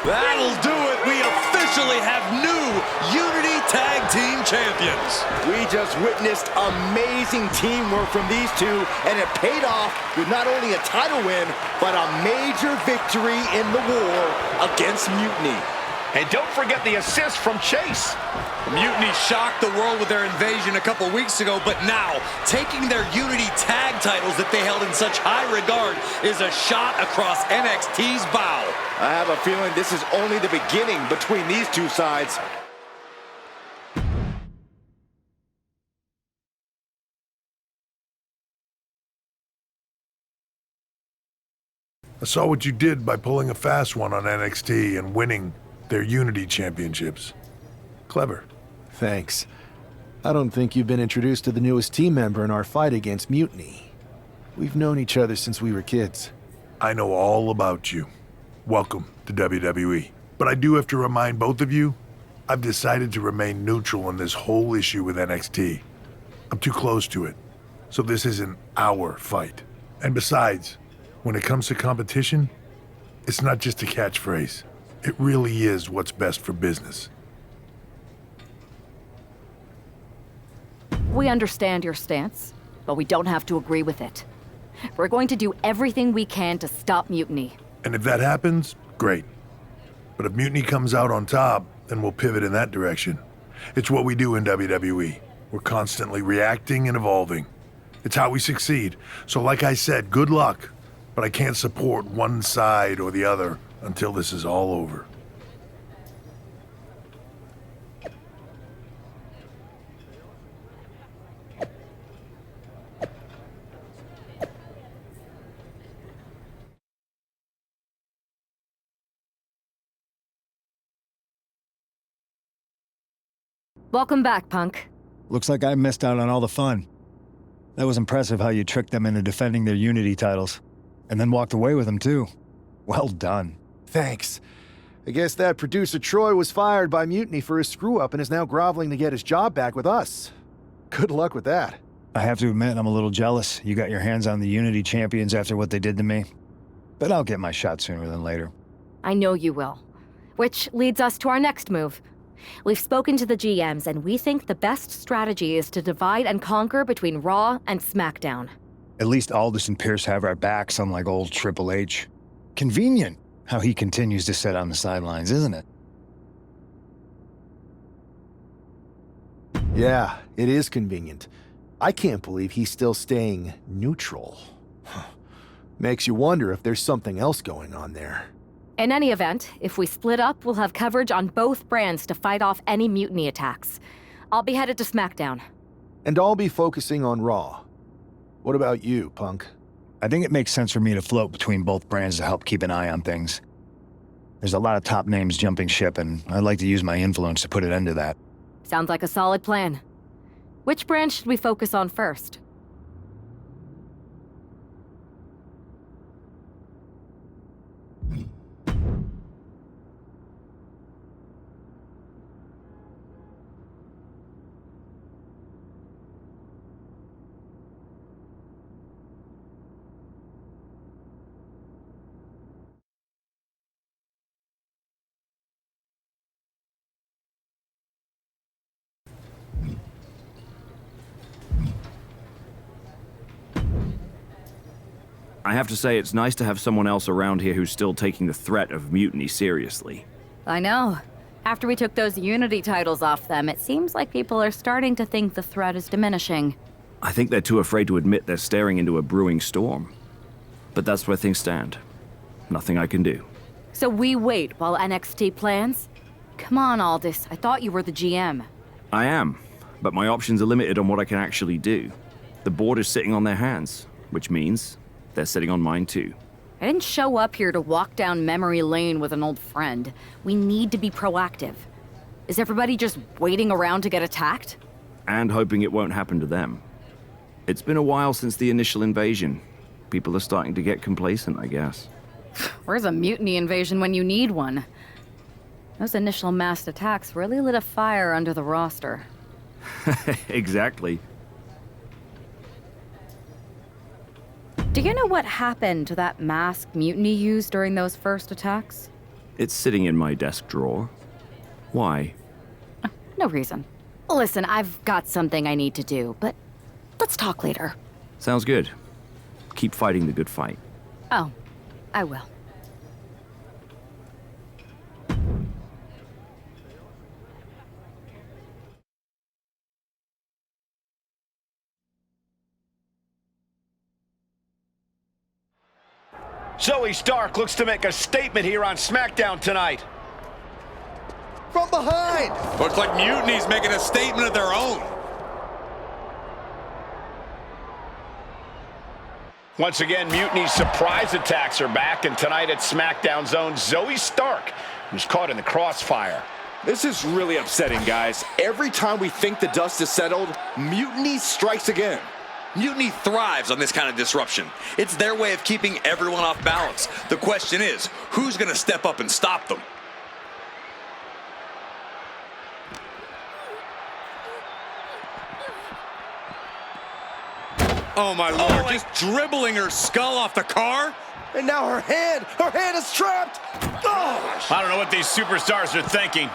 That'll do it. We officially have new Unity Tag Team Champions. We just witnessed amazing teamwork from these two, and it paid off with not only a title win, but a major victory in the war against Mutiny. And don't forget the assist from Chase. Mutiny shocked the world with their invasion a couple weeks ago, but now, taking their Unity tag titles that they held in such high regard is a shot across NXT's bow. I have a feeling this is only the beginning between these two sides. I saw what you did by pulling a fast one on NXT and winning their Unity championships. Clever. Thanks. I don't think you've been introduced to the newest team member in our fight against Mutiny. We've known each other since we were kids. I know all about you. Welcome to WWE. But I do have to remind both of you, I've decided to remain neutral in this whole issue with NXT. I'm too close to it. So this isn't our fight. And besides, when it comes to competition, it's not just a catchphrase. It really is what's best for business. We understand your stance, but we don't have to agree with it. We're going to do everything we can to stop Mutiny. And if that happens, great. But if Mutiny comes out on top, then we'll pivot in that direction. It's what we do in WWE. We're constantly reacting and evolving. It's how we succeed. So like I said, good luck. But I can't support one side or the other until this is all over. Welcome back, Punk. Looks like I missed out on all the fun. That was impressive how you tricked them into defending their Unity titles. And then walked away with them, too. Well done. Thanks. I guess that producer Troy was fired by Mutiny for his screw-up and is now groveling to get his job back with us. Good luck with that. I have to admit, I'm a little jealous. You got your hands on the Unity champions after what they did to me. But I'll get my shot sooner than later. I know you will. Which leads us to our next move. We've spoken to the GMs, and we think the best strategy is to divide and conquer between Raw and SmackDown. At least Aldous and Pierce have our backs, unlike old Triple H. Convenient how he continues to sit on the sidelines, isn't it? Yeah, it is convenient. I can't believe he's still staying neutral. Makes you wonder if there's something else going on there. In any event, if we split up, we'll have coverage on both brands to fight off any Mutiny attacks. I'll be headed to SmackDown. And I'll be focusing on Raw. What about you, Punk? I think it makes sense for me to float between both brands to help keep an eye on things. There's a lot of top names jumping ship, and I'd like to use my influence to put an end to that. Sounds like a solid plan. Which brand should we focus on first? I have to say, it's nice to have someone else around here who's still taking the threat of mutiny seriously. I know. After we took those Unity titles off them, it seems like people are starting to think the threat is diminishing. I think they're too afraid to admit they're staring into a brewing storm. But that's where things stand. Nothing I can do. So we wait while NXT plans? Come on, Aldous. I thought you were the GM. I am, but my options are limited on what I can actually do. The board is sitting on their hands, which means they're sitting on mine too. I didn't show up here to walk down memory lane with an old friend. We need to be proactive. Is everybody just waiting around to get attacked? And hoping it won't happen to them. It's been a while since the initial invasion. People are starting to get complacent, I guess. Where's a mutiny invasion when you need one? Those initial massed attacks really lit a fire under the roster. Exactly. Do you know what happened to that mask Mutiny used during those first attacks? It's sitting in my desk drawer. Why? No reason. Listen, I've got something I need to do, but let's talk later. Sounds good. Keep fighting the good fight. Oh, I will. Zoe Stark looks to make a statement here on SmackDown tonight. From behind! Looks like Mutiny's making a statement of their own. Once again, Mutiny's surprise attacks are back, and tonight at SmackDown's own Zoe Stark was caught in the crossfire. This is really upsetting, guys. Every time we think the dust is settled, Mutiny strikes again. Mutiny thrives on this kind of disruption. It's their way of keeping everyone off balance. The question is, who's going to step up and stop them? Oh my lord, just dribbling her skull off the car? And now her hand is trapped! Oh! I don't know what these superstars are thinking.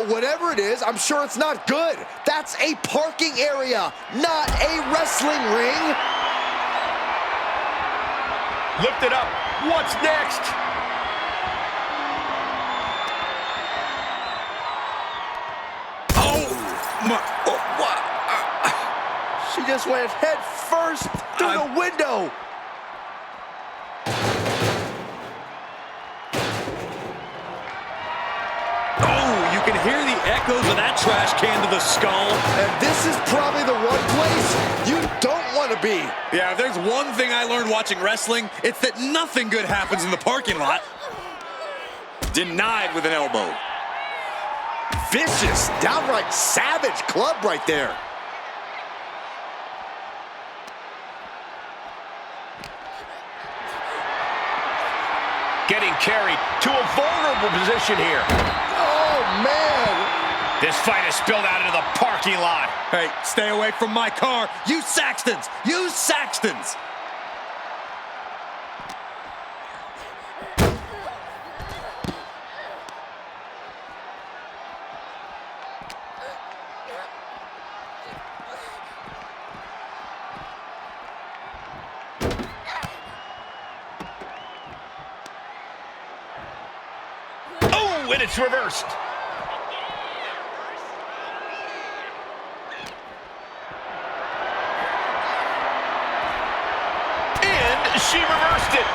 Whatever it is, I'm sure it's not good. That's a parking area, not a wrestling ring. Lift it up. What's next? Oh my! Oh, what? She just went head first through the window. You can hear the echoes of that trash can to the skull. And this is probably the one place you don't want to be. Yeah, if there's one thing I learned watching wrestling, it's that nothing good happens in the parking lot. Denied with an elbow. vicious, downright savage club right there. Getting carried to a vulnerable position here. Oh, man. This fight has spilled out into the parking lot. Hey, stay away from my car. You Saxtons! You Saxtons! Oh, and it's reversed. And she reversed it.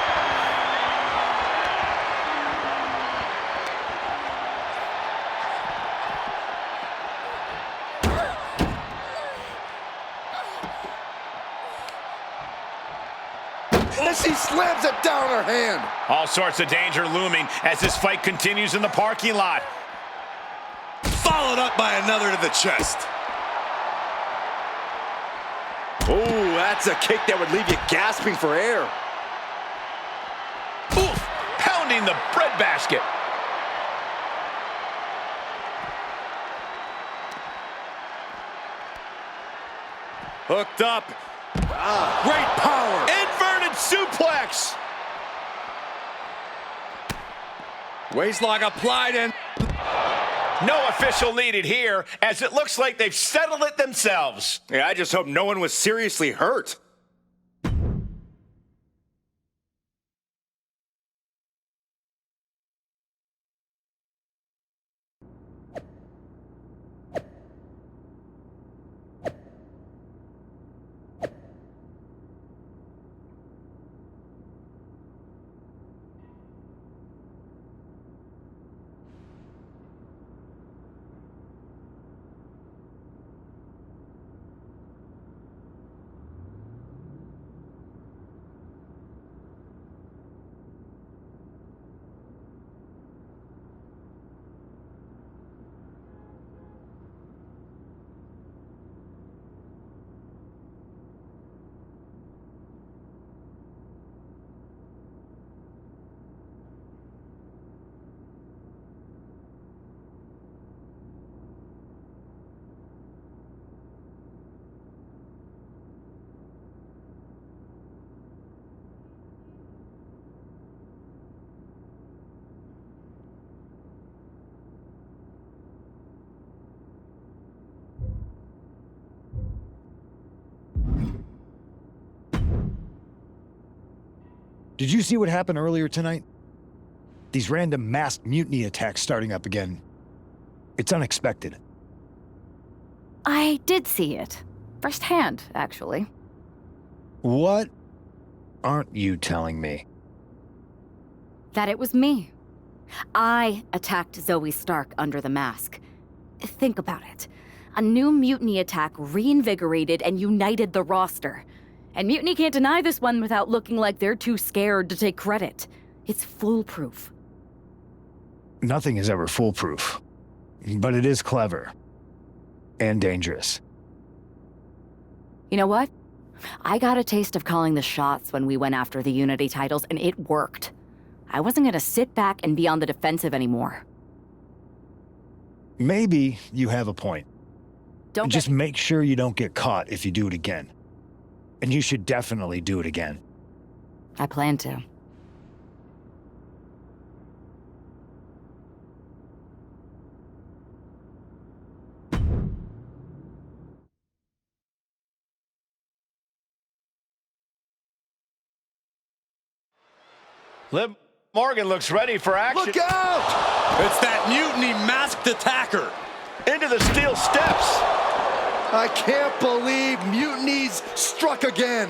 And she slams it down her hand. All sorts of danger looming as this fight continues in the parking lot. Followed up by another to the chest. Oh, that's a kick that would leave you gasping for air. Oof, pounding the breadbasket. Hooked up. Great power. Inverted suplex. Waistlock applied and... No official needed here, as it looks like they've settled it themselves. Yeah, I just hope no one was seriously hurt. Did you see what happened earlier tonight? These random masked mutiny attacks starting up again. It's unexpected. I did see it. Firsthand, actually. What aren't you telling me? That it was me. I attacked Zoe Stark under the mask. Think about it. A new mutiny attack reinvigorated and united the roster. And Mutiny can't deny this one without looking like they're too scared to take credit. It's foolproof. Nothing is ever foolproof. But it is clever. And dangerous. You know what? I got a taste of calling the shots when we went after the Unity titles, and it worked. I wasn't gonna sit back and be on the defensive anymore. Maybe you have a point. Just make sure you don't get caught if you do it again. And you should definitely do it again. I plan to. Liv Morgan looks ready for action. Look out! It's that mutiny masked attacker. Into the steel steps. I can't believe Mutiny's struck again.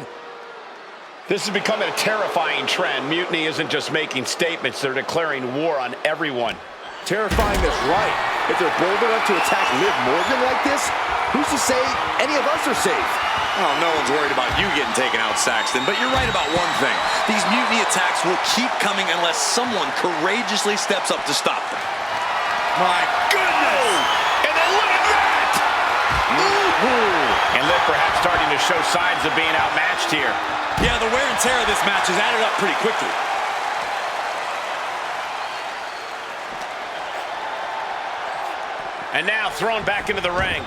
This is becoming a terrifying trend. Mutiny isn't just making statements, they're declaring war on everyone. Terrifying is right. If they're bold enough to attack Liv Morgan like this, who's to say any of us are safe? Oh, no one's worried about you getting taken out, Saxton, but you're right about one thing. These mutiny attacks will keep coming unless someone courageously steps up to stop them. My goodness! And then look at that! And Liv perhaps starting to show signs of being outmatched here. Yeah, the wear and tear of this match has added up pretty quickly. And now thrown back into the ring.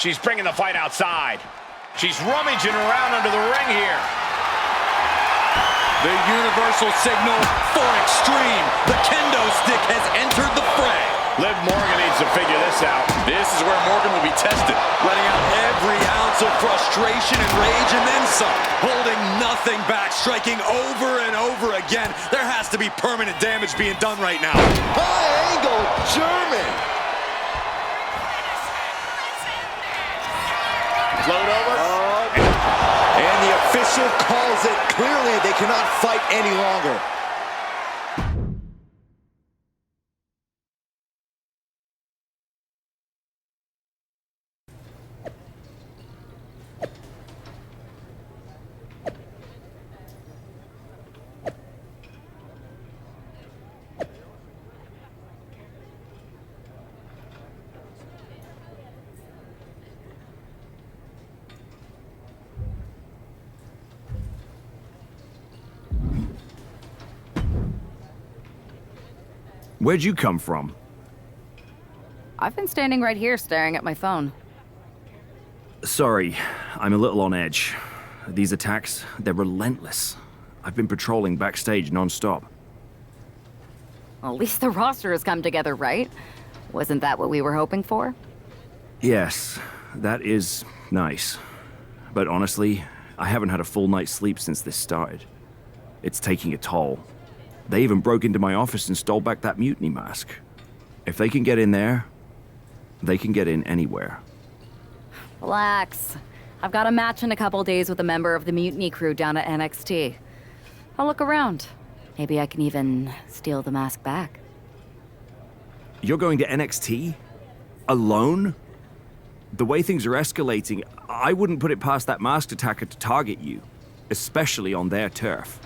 She's bringing the fight outside. She's rummaging around under the ring here. The universal signal for extreme. The kendo stick has entered the fray. Liv Morgan needs to figure this out. This is where Morgan will be tested, letting out every ounce of frustration and rage and then some. Holding nothing back, striking over and over again. There has to be permanent damage being done right now. High angle German. Float over. And the official calls it. Clearly, they cannot fight any longer. Where'd you come from? I've been standing right here staring at my phone. Sorry, I'm a little on edge. These attacks, they're relentless. I've been patrolling backstage non-stop. Well, at least the roster has come together, right? Wasn't that what we were hoping for? Yes, that is nice. But honestly, I haven't had a full night's sleep since this started. It's taking a toll. They even broke into my office and stole back that mutiny mask. If they can get in there, they can get in anywhere. Relax. I've got a match in a couple days with a member of the mutiny crew down at NXT. I'll look around. Maybe I can even steal the mask back. You're going to NXT? Alone? The way things are escalating, I wouldn't put it past that masked attacker to target you, especially on their turf.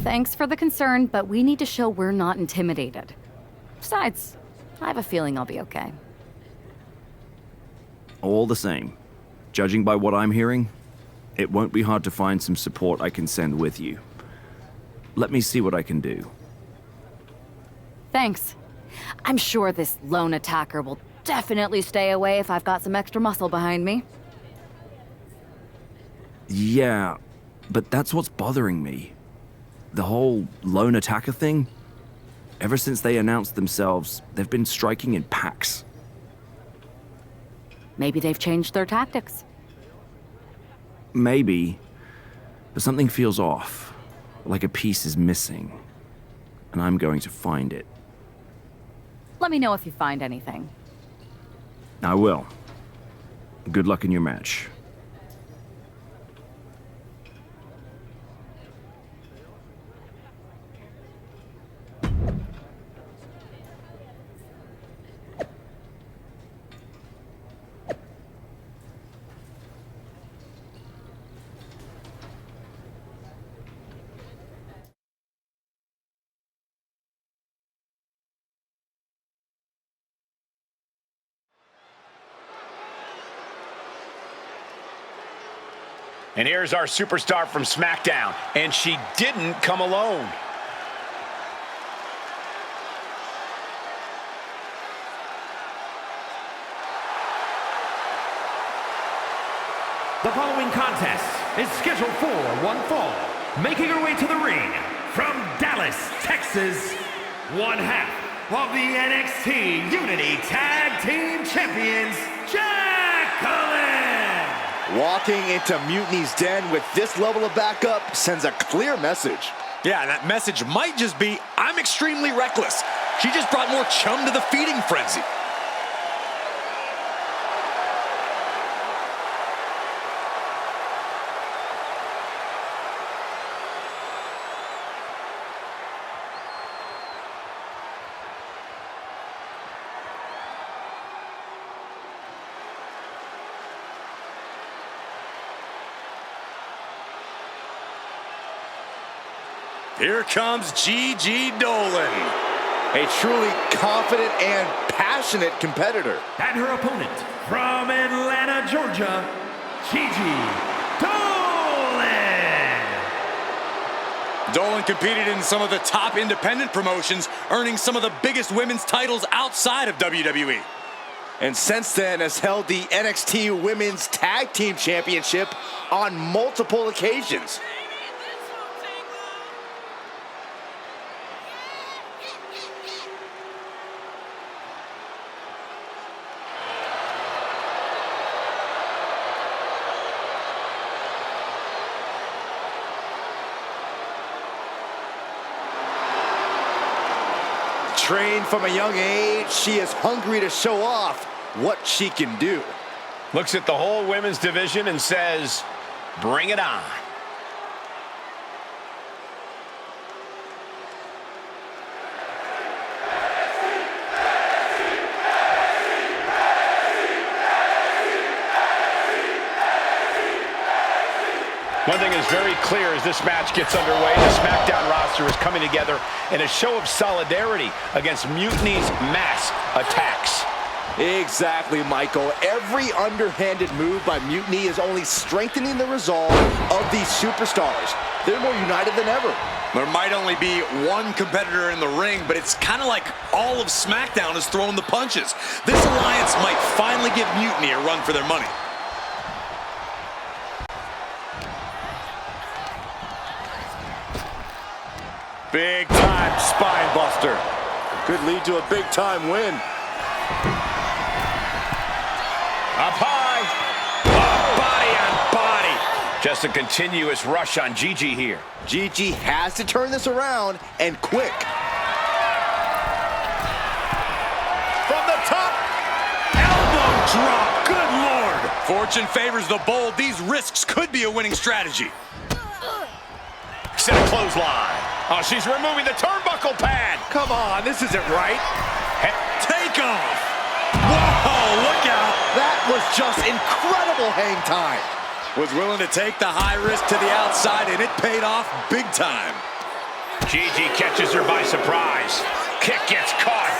Thanks for the concern, but we need to show we're not intimidated. Besides, I have a feeling I'll be okay. All the same, judging by what I'm hearing, it won't be hard to find some support I can send with you. Let me see what I can do. Thanks. I'm sure this lone attacker will definitely stay away if I've got some extra muscle behind me. Yeah, but that's what's bothering me. The whole lone attacker thing? Ever since they announced themselves, they've been striking in packs. Maybe they've changed their tactics. Maybe, but something feels off, like a piece is missing, and I'm going to find it. Let me know if you find anything. I will. Good luck in your match. And here's our superstar from SmackDown. And she didn't come alone. The following contest is scheduled for one fall. Making her way to the ring from Dallas, Texas, one half of the NXT Unity Tag Team Champions, Jacqueline! Walking into Mutiny's den with this level of backup sends a clear message. Yeah, and that message might just be, I'm extremely reckless. She just brought more chum to the feeding frenzy. Here comes Gigi Dolan. A truly confident and passionate competitor. And her opponent from Atlanta, Georgia, Gigi Dolan. Dolan competed in some of the top independent promotions, earning some of the biggest women's titles outside of WWE. And since then has held the NXT Women's Tag Team Championship on multiple occasions. Trained from a young age, she is hungry to show off what she can do. Looks at the whole women's division and says, bring it on. One thing is very clear as this match gets underway, the SmackDown roster is coming together in a show of solidarity against Mutiny's mass attacks. Exactly, Michael. Every underhanded move by Mutiny is only strengthening the resolve of these superstars. They're more united than ever. There might only be one competitor in the ring, but it's kind of like all of SmackDown is throwing the punches. This alliance might finally give Mutiny a run for their money. Big time spine buster. Could lead to a big time win. Up high. Oh, body on body. Just a continuous rush on Gigi here. Gigi has to turn this around, and quick. From the top. Elbow drop. Good Lord. Fortune favors the bold. These risks could be a winning strategy. Set a clothesline. Oh, she's removing the turnbuckle pad. Come on, this isn't right. Take off. Whoa, look out. That was just incredible hang time. Was willing to take the high risk to the outside, and it paid off big time. Gigi catches her by surprise. Kick gets caught.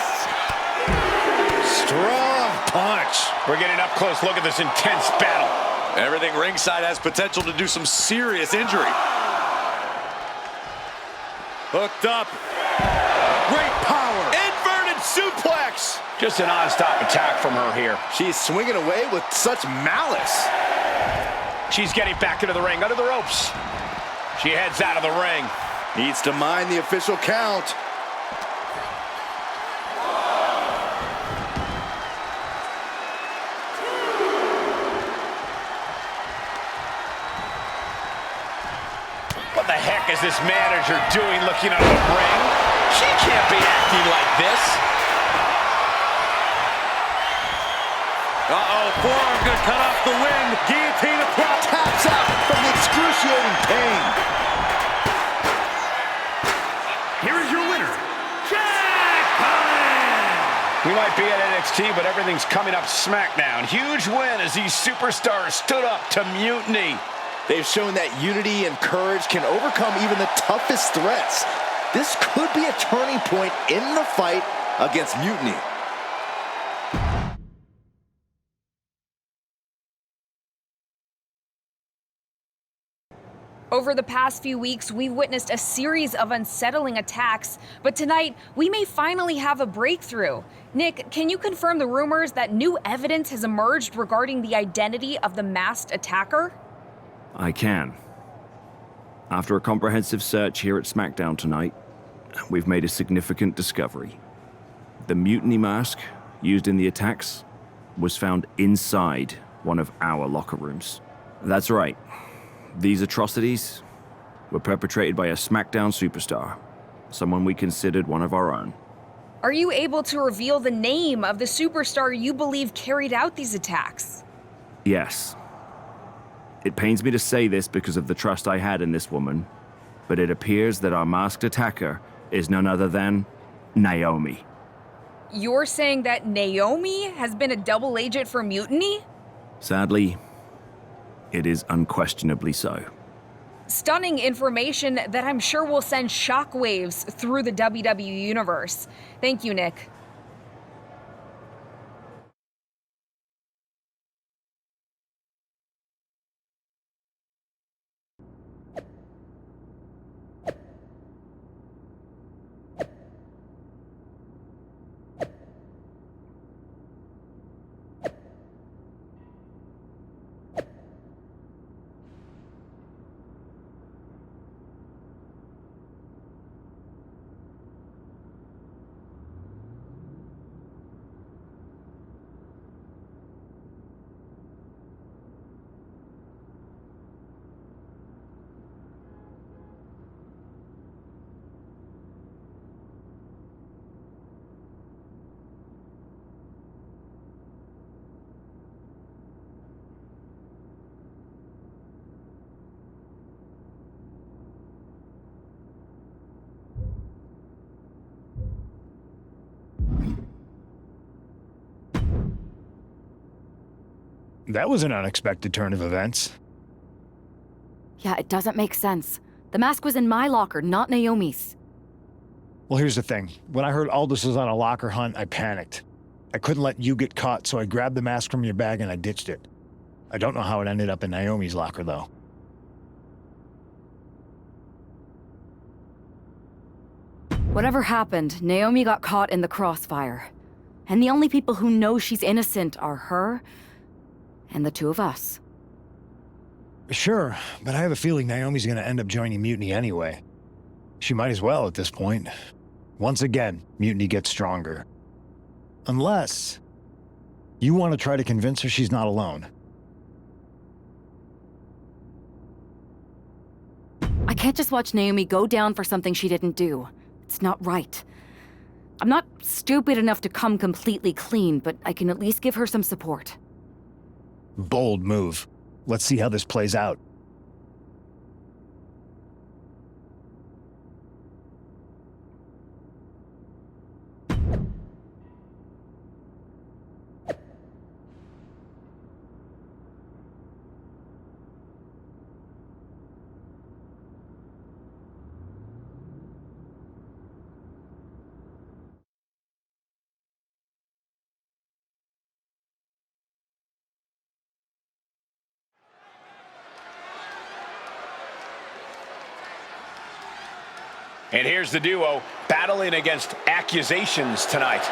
Strong punch. We're getting up close look at this intense battle. Everything ringside has potential to do some serious injury. Hooked up. Great power. Inverted suplex. Just a non-stop attack from her here. She's swinging away with such malice. She's getting back into the ring, under the ropes. She heads out of the ring. Needs to mind the official count. What the heck is this manager doing looking under the ring? She can't be acting like this. Uh-oh, forearm gonna cut off the wind. Guillotine approach. Taps out from the excruciating pain. Here is your winner, Jack Collins! We might be at NXT, but everything's coming up SmackDown. Huge win as these superstars stood up to Mutiny. They've shown that unity and courage can overcome even the toughest threats. This could be a turning point in the fight against Mutiny. Over the past few weeks, we've witnessed a series of unsettling attacks, but tonight, we may finally have a breakthrough. Nick, can you confirm the rumors that new evidence has emerged regarding the identity of the masked attacker? I can. After a comprehensive search here at SmackDown tonight, we've made a significant discovery. The mutiny mask used in the attacks was found inside one of our locker rooms. That's right. These atrocities were perpetrated by a SmackDown superstar, someone we considered one of our own. Are you able to reveal the name of the superstar you believe carried out these attacks? Yes. It pains me to say this because of the trust I had in this woman, but it appears that our masked attacker is none other than Naomi. You're saying that Naomi has been a double agent for Mutiny? Sadly, it is unquestionably so. stunning information that I'm sure will send shockwaves through the WWE universe. Thank you, Nick. That was an unexpected turn of events. Yeah, it doesn't make sense. The mask was in my locker, not Naomi's. Well, here's the thing. When I heard Aldous was on a locker hunt, I panicked. I couldn't let you get caught, so I grabbed the mask from your bag and I ditched it. I don't know how it ended up in Naomi's locker, though. Whatever happened, Naomi got caught in the crossfire. And the only people who know she's innocent are her and the two of us. Sure, but I have a feeling Naomi's gonna end up joining Mutiny anyway. She might as well at this point. Once again, Mutiny gets stronger. Unless you want to try to convince her she's not alone. I can't just watch Naomi go down for something she didn't do. It's not right. I'm not stupid enough to come completely clean, but I can at least give her some support. Bold move. Let's see how this plays out. And here's the duo battling against accusations tonight.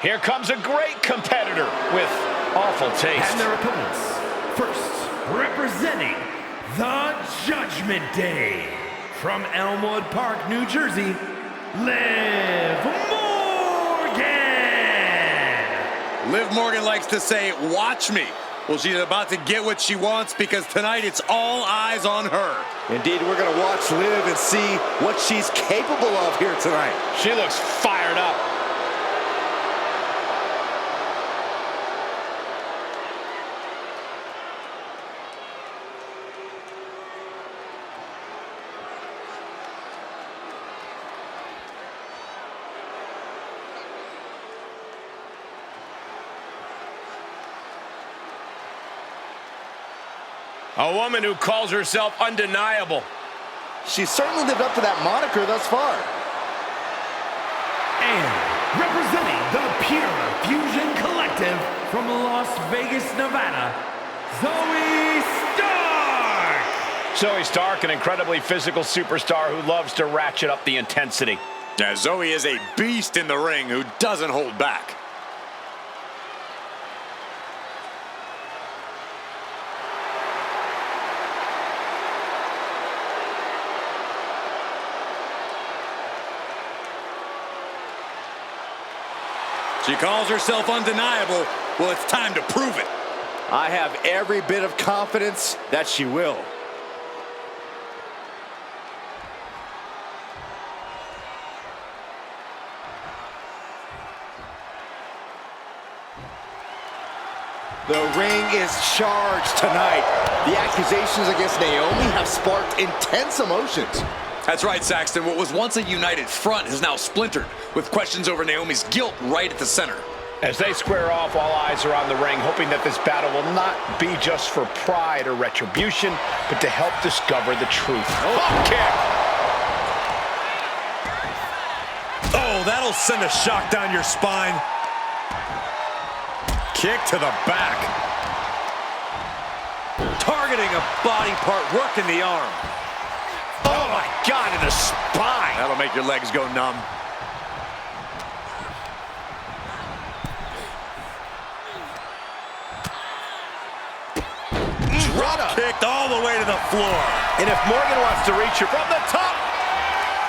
Here comes a great competitor with awful taste. And their opponents, first, representing the Judgment Day, from Elmwood Park, New Jersey, Liv Morgan! Liv Morgan likes to say, watch me. Well, she's about to get what she wants because tonight it's all eyes on her. Indeed, we're going to watch Liv and see what she's capable of here tonight. She looks fired up. A woman who calls herself undeniable. She's certainly lived up to that moniker thus far. And representing the Pure Fusion Collective from Las Vegas, Nevada, Zoe Stark! Zoe Stark, an incredibly physical superstar who loves to ratchet up the intensity. Yeah, Zoe is a beast in the ring who doesn't hold back. She calls herself undeniable. Well, it's time to prove it. I have every bit of confidence that she will. The ring is charged tonight. The accusations against Naomi have sparked intense emotions. That's right, Saxton. What was once a united front is now splintered, with questions over Naomi's guilt right at the center. As they square off, all eyes are on the ring, hoping that this battle will not be just for pride or retribution, but to help discover the truth. Oh, kick! Oh, that'll send a shock down your spine. Kick to the back. Targeting a body part, working the arm. Oh my God, in the spine. That'll make your legs go numb. Drop kicked all the way to the floor. And if Morgan wants to reach her from the top,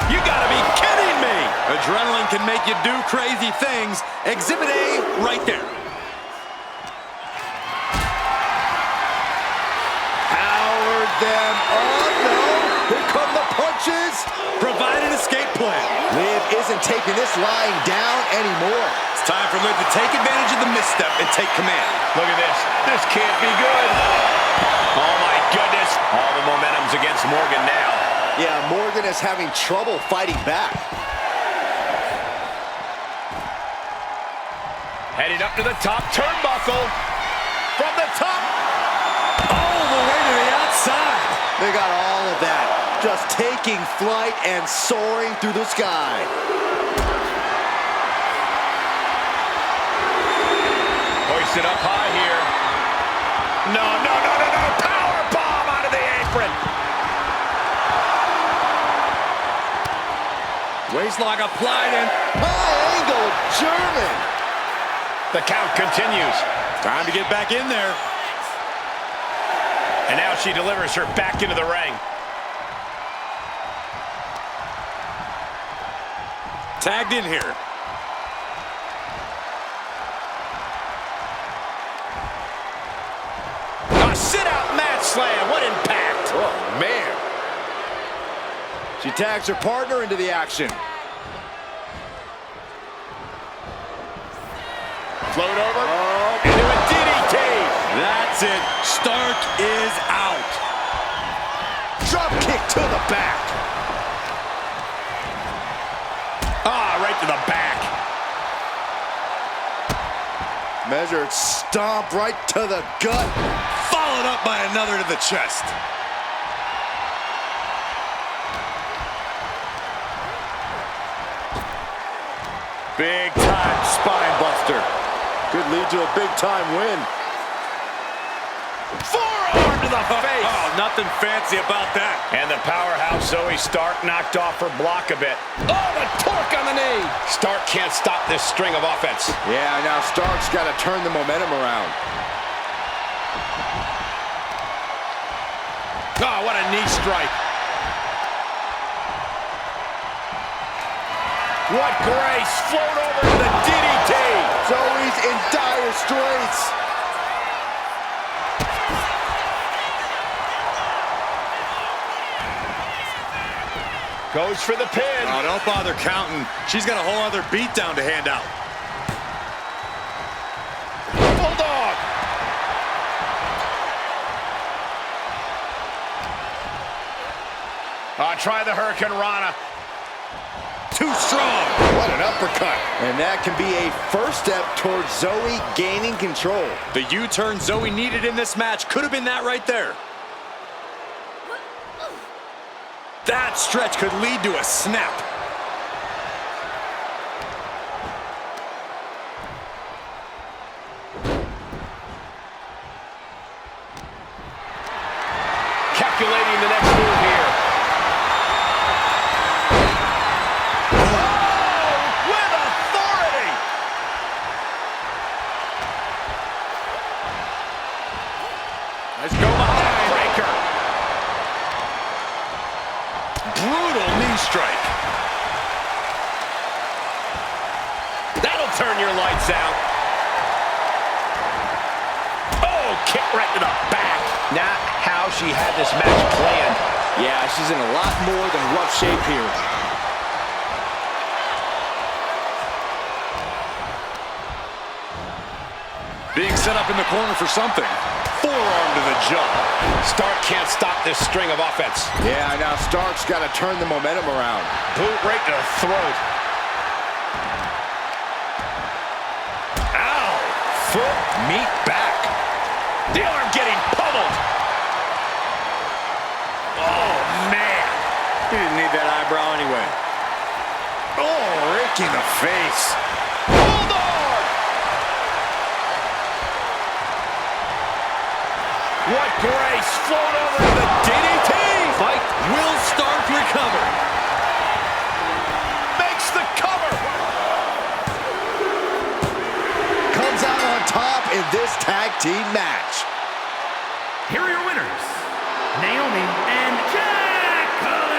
you gotta be kidding me. Adrenaline can make you do crazy things. Exhibit A right there. powered them up. No, here come the punches. Provide an escape plan. Liv isn't taking this lying down anymore. It's time for Liv to take advantage of the misstep and take command. Look at this. This can't be good. Oh, my goodness. All the momentum's against Morgan now. Yeah, Morgan is having trouble fighting back. Heading up to the top turnbuckle. From the top. All the way to the outside. They got all of that. Just taking flight and soaring through the sky. Hoisted up high here. No, no, no, no, no. Power bomb out of the apron. Waistlock applied and high angle German. The count continues. Time to get back in there. And now she delivers her back into the ring. Tagged in here. A sit-out mat slam. What impact. Oh, man. She tags her partner into the action. Float over. Into a DDT. That's it. Stark is out. Drop kick to the back. Ah, right to the back. Measured stomp right to the gut. Followed up by another to the chest. Big time spine buster. Could lead to a big time win. Forearm to the face. Oh, nothing fancy about that. And the powerhouse Zoe Stark knocked off her block a bit. Oh, the torque on the knee. Stark can't stop this string of offense. Yeah, now Stark's got to turn the momentum around. Oh, what a knee strike. What grace. Float over to the DDT. Zoe's in dire straits. Goes for the pin. Oh, don't bother counting. She's got a whole other beatdown to hand out. Bulldog. Try the Hurricane Rana. Too strong. What an uppercut. And that can be a first step towards Zoe gaining control. The U-turn Zoe needed in this match could have been that right there. That stretch could lead to a snap. Calculating the next move here. turn your lights out. Oh, kick right to the back. Not how she had this match planned. Yeah, she's in a lot more than rough shape here. Being set up in the corner for something. Forearm to the jaw. Stark can't stop this string of offense. Yeah, now Stark's got to turn the momentum around. Boot right to the throat. Ow! Foot, meet back. The arm getting pummeled. Oh, man. He didn't need that eyebrow anyway. Oh, rake in the face. Hold on! What grace! Float over to the DDT! Fight. Will Stark recover? Makes the cover! Comes out on top in this tag team match. Here are your winners, Naomi and Jacqueline.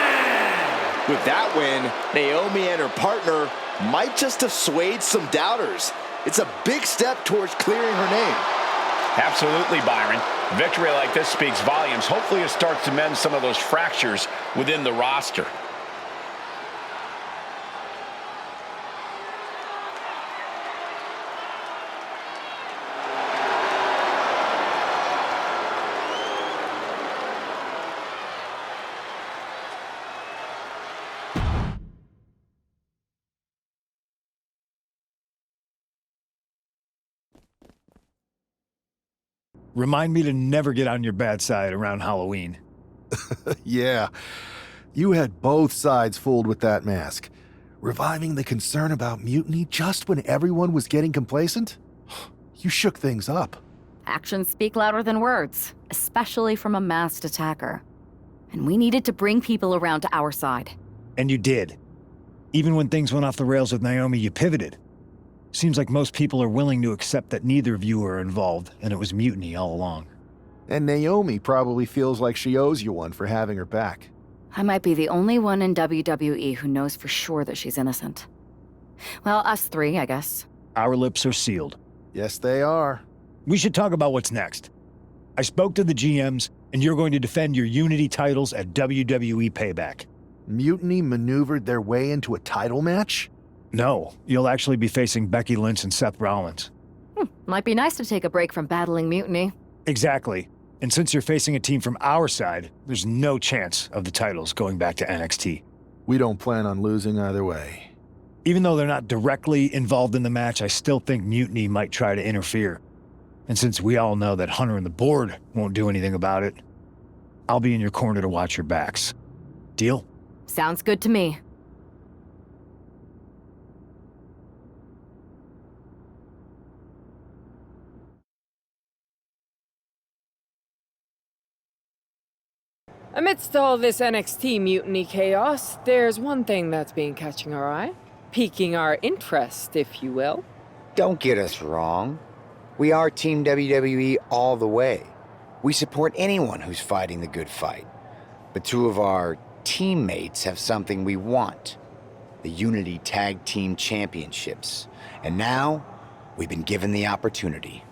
With that win, Naomi and her partner might just have swayed some doubters. It's a big step towards clearing her name. Absolutely, Byron. Victory like this speaks volumes. Hopefully it starts to mend some of those fractures within the roster. Remind me to never get on your bad side around Halloween. Yeah. You had both sides fooled with that mask. Reviving the concern about mutiny just when everyone was getting complacent? You shook things up. Actions speak louder than words, especially from a masked attacker. And we needed to bring people around to our side. And you did. Even when things went off the rails with Naomi, you pivoted. Seems like most people are willing to accept that neither of you are involved, and it was mutiny all along. And Naomi probably feels like she owes you one for having her back. I might be the only one in WWE who knows for sure that she's innocent. Well, us three, I guess. Our lips are sealed. Yes, they are. We should talk about what's next. I spoke to the GMs, and you're going to defend your Unity titles at WWE Payback. Mutiny maneuvered their way into a title match? No, you'll actually be facing Becky Lynch and Seth Rollins. Might be nice to take a break from battling mutiny. Exactly. And since you're facing a team from our side, there's no chance of the titles going back to NXT. We don't plan on losing either way. Even though they're not directly involved in the match, I still think Mutiny might try to interfere. And since we all know that Hunter and the board won't do anything about it, I'll be in your corner to watch your backs. Deal? Sounds good to me. Amidst all this NXT mutiny chaos, there's one thing that's been catching our eye. Piquing our interest, if you will. Don't get us wrong. We are Team WWE all the way. We support anyone who's fighting the good fight. But two of our teammates have something we want. The Unity Tag Team Championships. And now, we've been given the opportunity.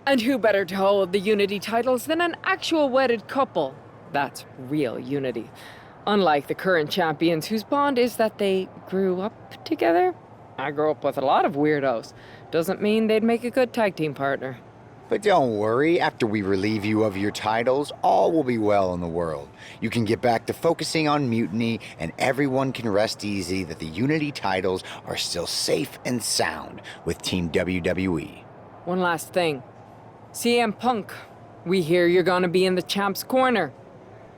And who better to hold the Unity titles than an actual wedded couple? That's real unity. Unlike the current champions whose bond is that they grew up together. I grew up with a lot of weirdos. Doesn't mean they'd make a good tag team partner. But don't worry, after we relieve you of your titles, all will be well in the world. You can get back to focusing on Mutiny, and everyone can rest easy that the Unity titles are still safe and sound with Team WWE. One last thing. CM Punk, we hear you're gonna be in the champ's corner.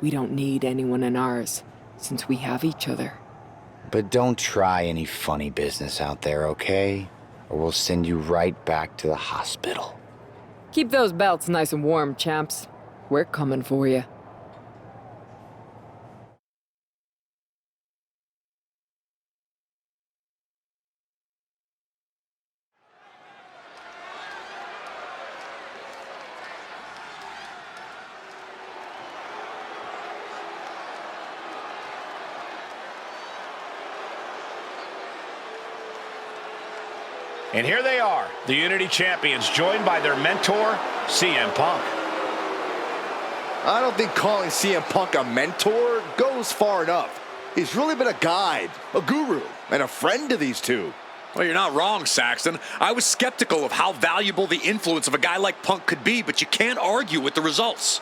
We don't need anyone in ours, since we have each other. But don't try any funny business out there, okay? Or we'll send you right back to the hospital. Keep those belts nice and warm, champs. We're coming for you. And here they are, the Unity Champions, joined by their mentor, CM Punk. I don't think calling CM Punk a mentor goes far enough. He's really been a guide, a guru, and a friend to these two. Well, you're not wrong, Saxton. I was skeptical of how valuable the influence of a guy like Punk could be, but you can't argue with the results.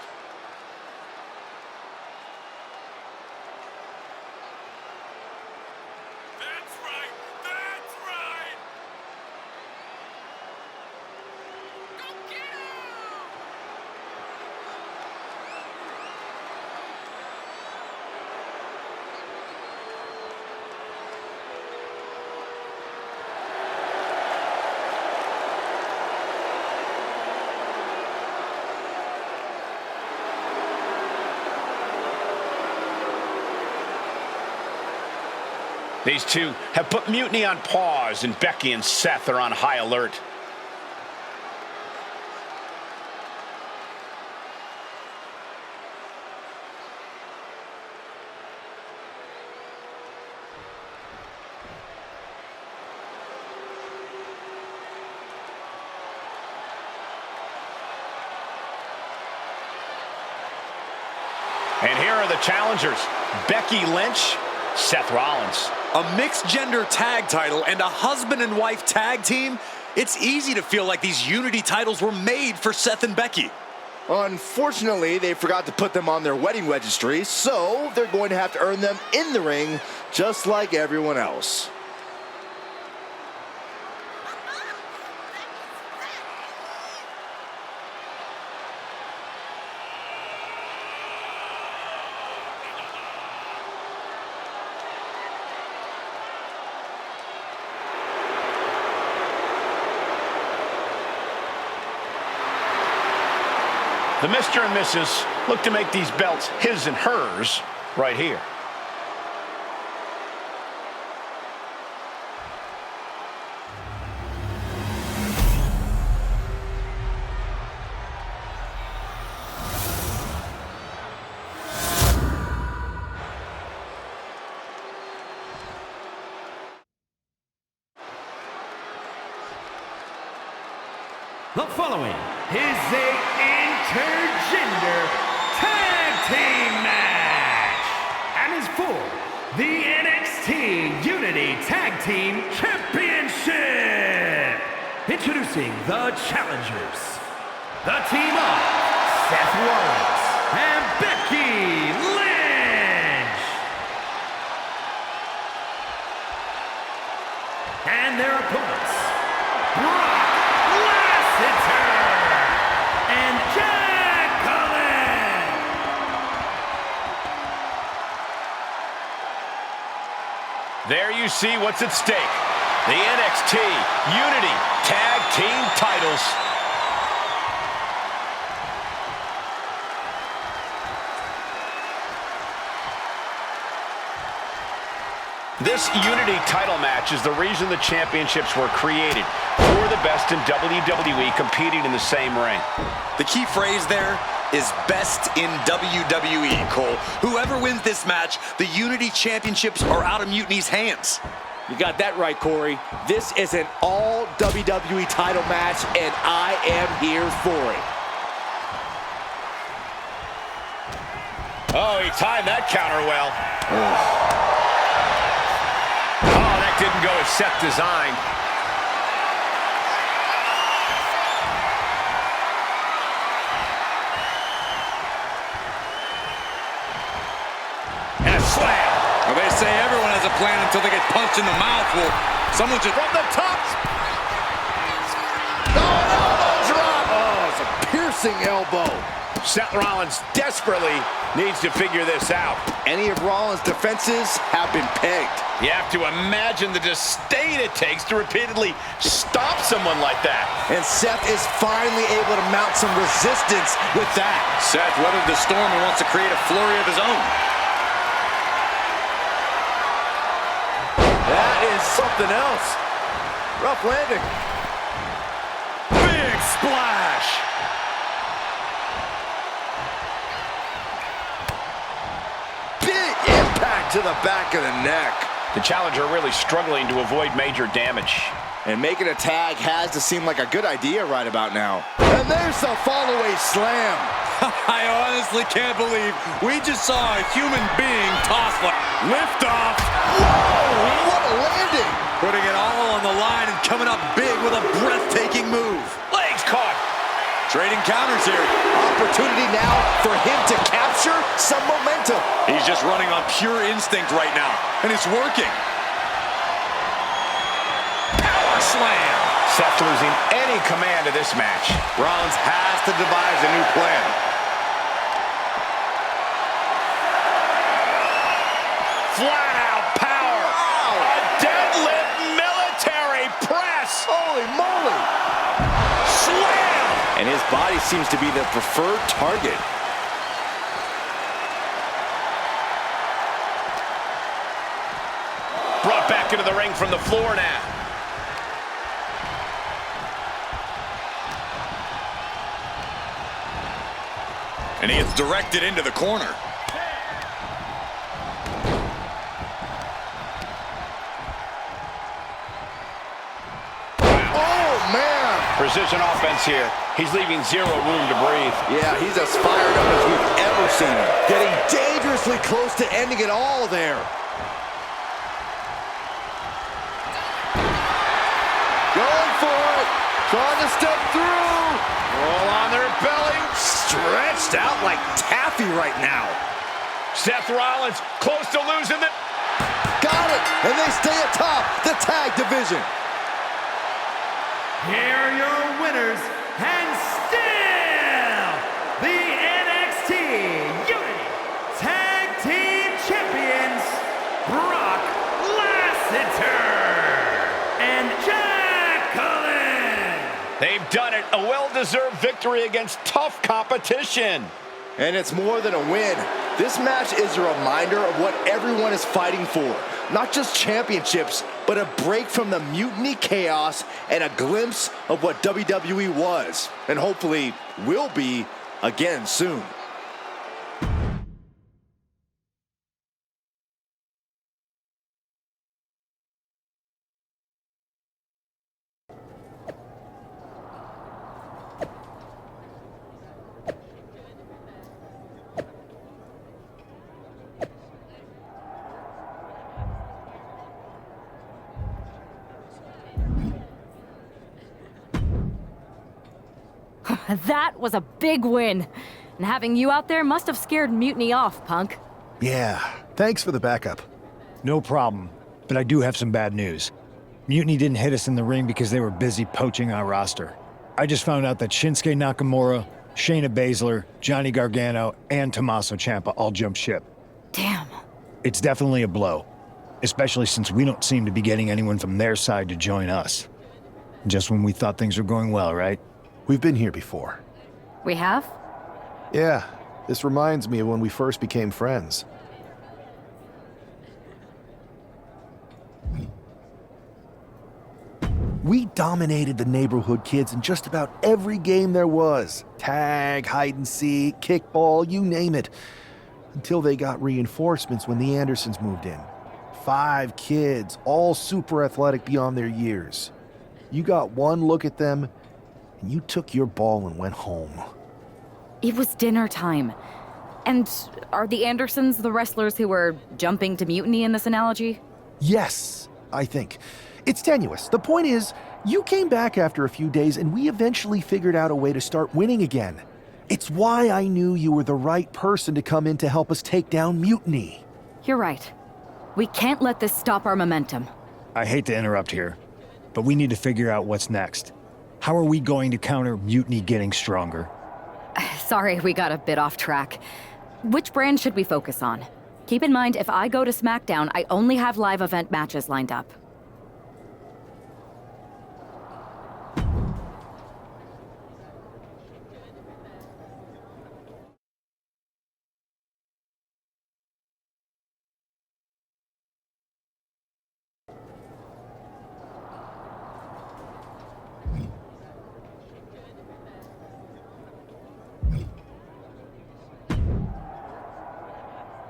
These two have put Mutiny on pause, and Becky and Seth are on high alert. And here are the challengers, Becky Lynch, Seth Rollins. A mixed-gender tag title and a husband and wife tag team? It's easy to feel like these Unity titles were made for Seth and Becky. Unfortunately, they forgot to put them on their wedding registry, so they're going to have to earn them in the ring, just like everyone else. The Mr. and Mrs. look to make these belts his and hers right here. The following is a intergender tag team match and is for the NXT Unity Tag Team Championship. Introducing the challengers, the team of Seth Rollins and Becky Lynch. And their opponents, and Jacqueline. There you see what's at stake. The NXT Unity Tag Team titles. This Unity title match is the reason the championships were created. For the best in WWE competing in the same ring. The key phrase there is best in WWE, Cole. Whoever wins this match, the Unity Championships are out of Mutiny's hands. You got that right, Corey. This is an all WWE title match, and I am here for it. Oh, he timed that counter well. Oh, that didn't go as Seth designed. And a slam. Well, they say everyone has a plan until they get punched in the mouth. Well, someone just... From the top. Oh, elbow drop. Oh, it's a piercing elbow. Seth Rollins desperately needs to figure this out. Any of Rollins' defenses have been pegged. You have to imagine the disdain it takes to repeatedly stop someone like that. And Seth is finally able to mount some resistance with that. Seth weathered the storm and wants to create a flurry of his own. That is something else. Rough landing. Big splash. Big impact to the back of the neck. The challenger really struggling to avoid major damage. And making a tag has to seem like a good idea right about now. And there's the follow-away slam. I honestly can't believe we just saw a human being toss like lift off. Whoa, what a landing. Putting it all on the line and coming up big with a breathtaking move. Legs caught. Trading counters here. Opportunity now for him to capture some momentum. He's just running on pure instinct right now, and it's working. Power slam. Seth losing any command of this match. Rollins has to devise a new plan. Flat out power. Wow. A deadlift military press. Holy moly. Slam. And his body seems to be the preferred target. Brought back into the ring from the floor now. And he gets directed into the corner. Oh, man. Precision offense here. He's leaving zero room to breathe. Yeah, he's as fired up as we've ever seen him. Getting dangerously close to ending it all there. Going for it. Trying to step through. Roll on their belly. Stretched out like taffy right now. Seth Rollins close to losing it. Got it. And they stay atop the tag division. Here are your winners, and still the NXT Unity Tag Team Champions, Brock Lesnar and Jacqueline. They've done it. A well-deserved victory against tough competition. And it's more than a win. This match is a reminder of what everyone is fighting for. Not just championships, but a break from the mutiny chaos and a glimpse of what WWE was, and hopefully will be again soon. That was a big win. And having you out there must have scared Mutiny off, Punk. Yeah, thanks for the backup. No problem, but I do have some bad news. Mutiny didn't hit us in the ring because they were busy poaching our roster. I just found out that Shinsuke Nakamura, Shayna Baszler, Johnny Gargano, and Tommaso Ciampa all jumped ship. Damn. It's definitely a blow, especially since we don't seem to be getting anyone from their side to join us. Just when we thought things were going well, right? We've been here before. We have? Yeah, this reminds me of when we first became friends. We dominated the neighborhood kids in just about every game there was. Tag, hide and seek, kickball, you name it. Until they got reinforcements when the Andersons moved in. 5 kids, all super athletic beyond their years. You got one look at them, and you took your ball and went home. It was dinner time. And are the Andersons the wrestlers who were jumping to Mutiny in this analogy? Yes, I think. It's tenuous. The point is, you came back after a few days and we eventually figured out a way to start winning again. It's why I knew you were the right person to come in to help us take down Mutiny. You're right. We can't let this stop our momentum. I hate to interrupt here, but we need to figure out what's next. How are we going to counter Mutiny getting stronger? Sorry, we got a bit off track. Which brand should we focus on? Keep in mind, if I go to SmackDown, I only have live event matches lined up.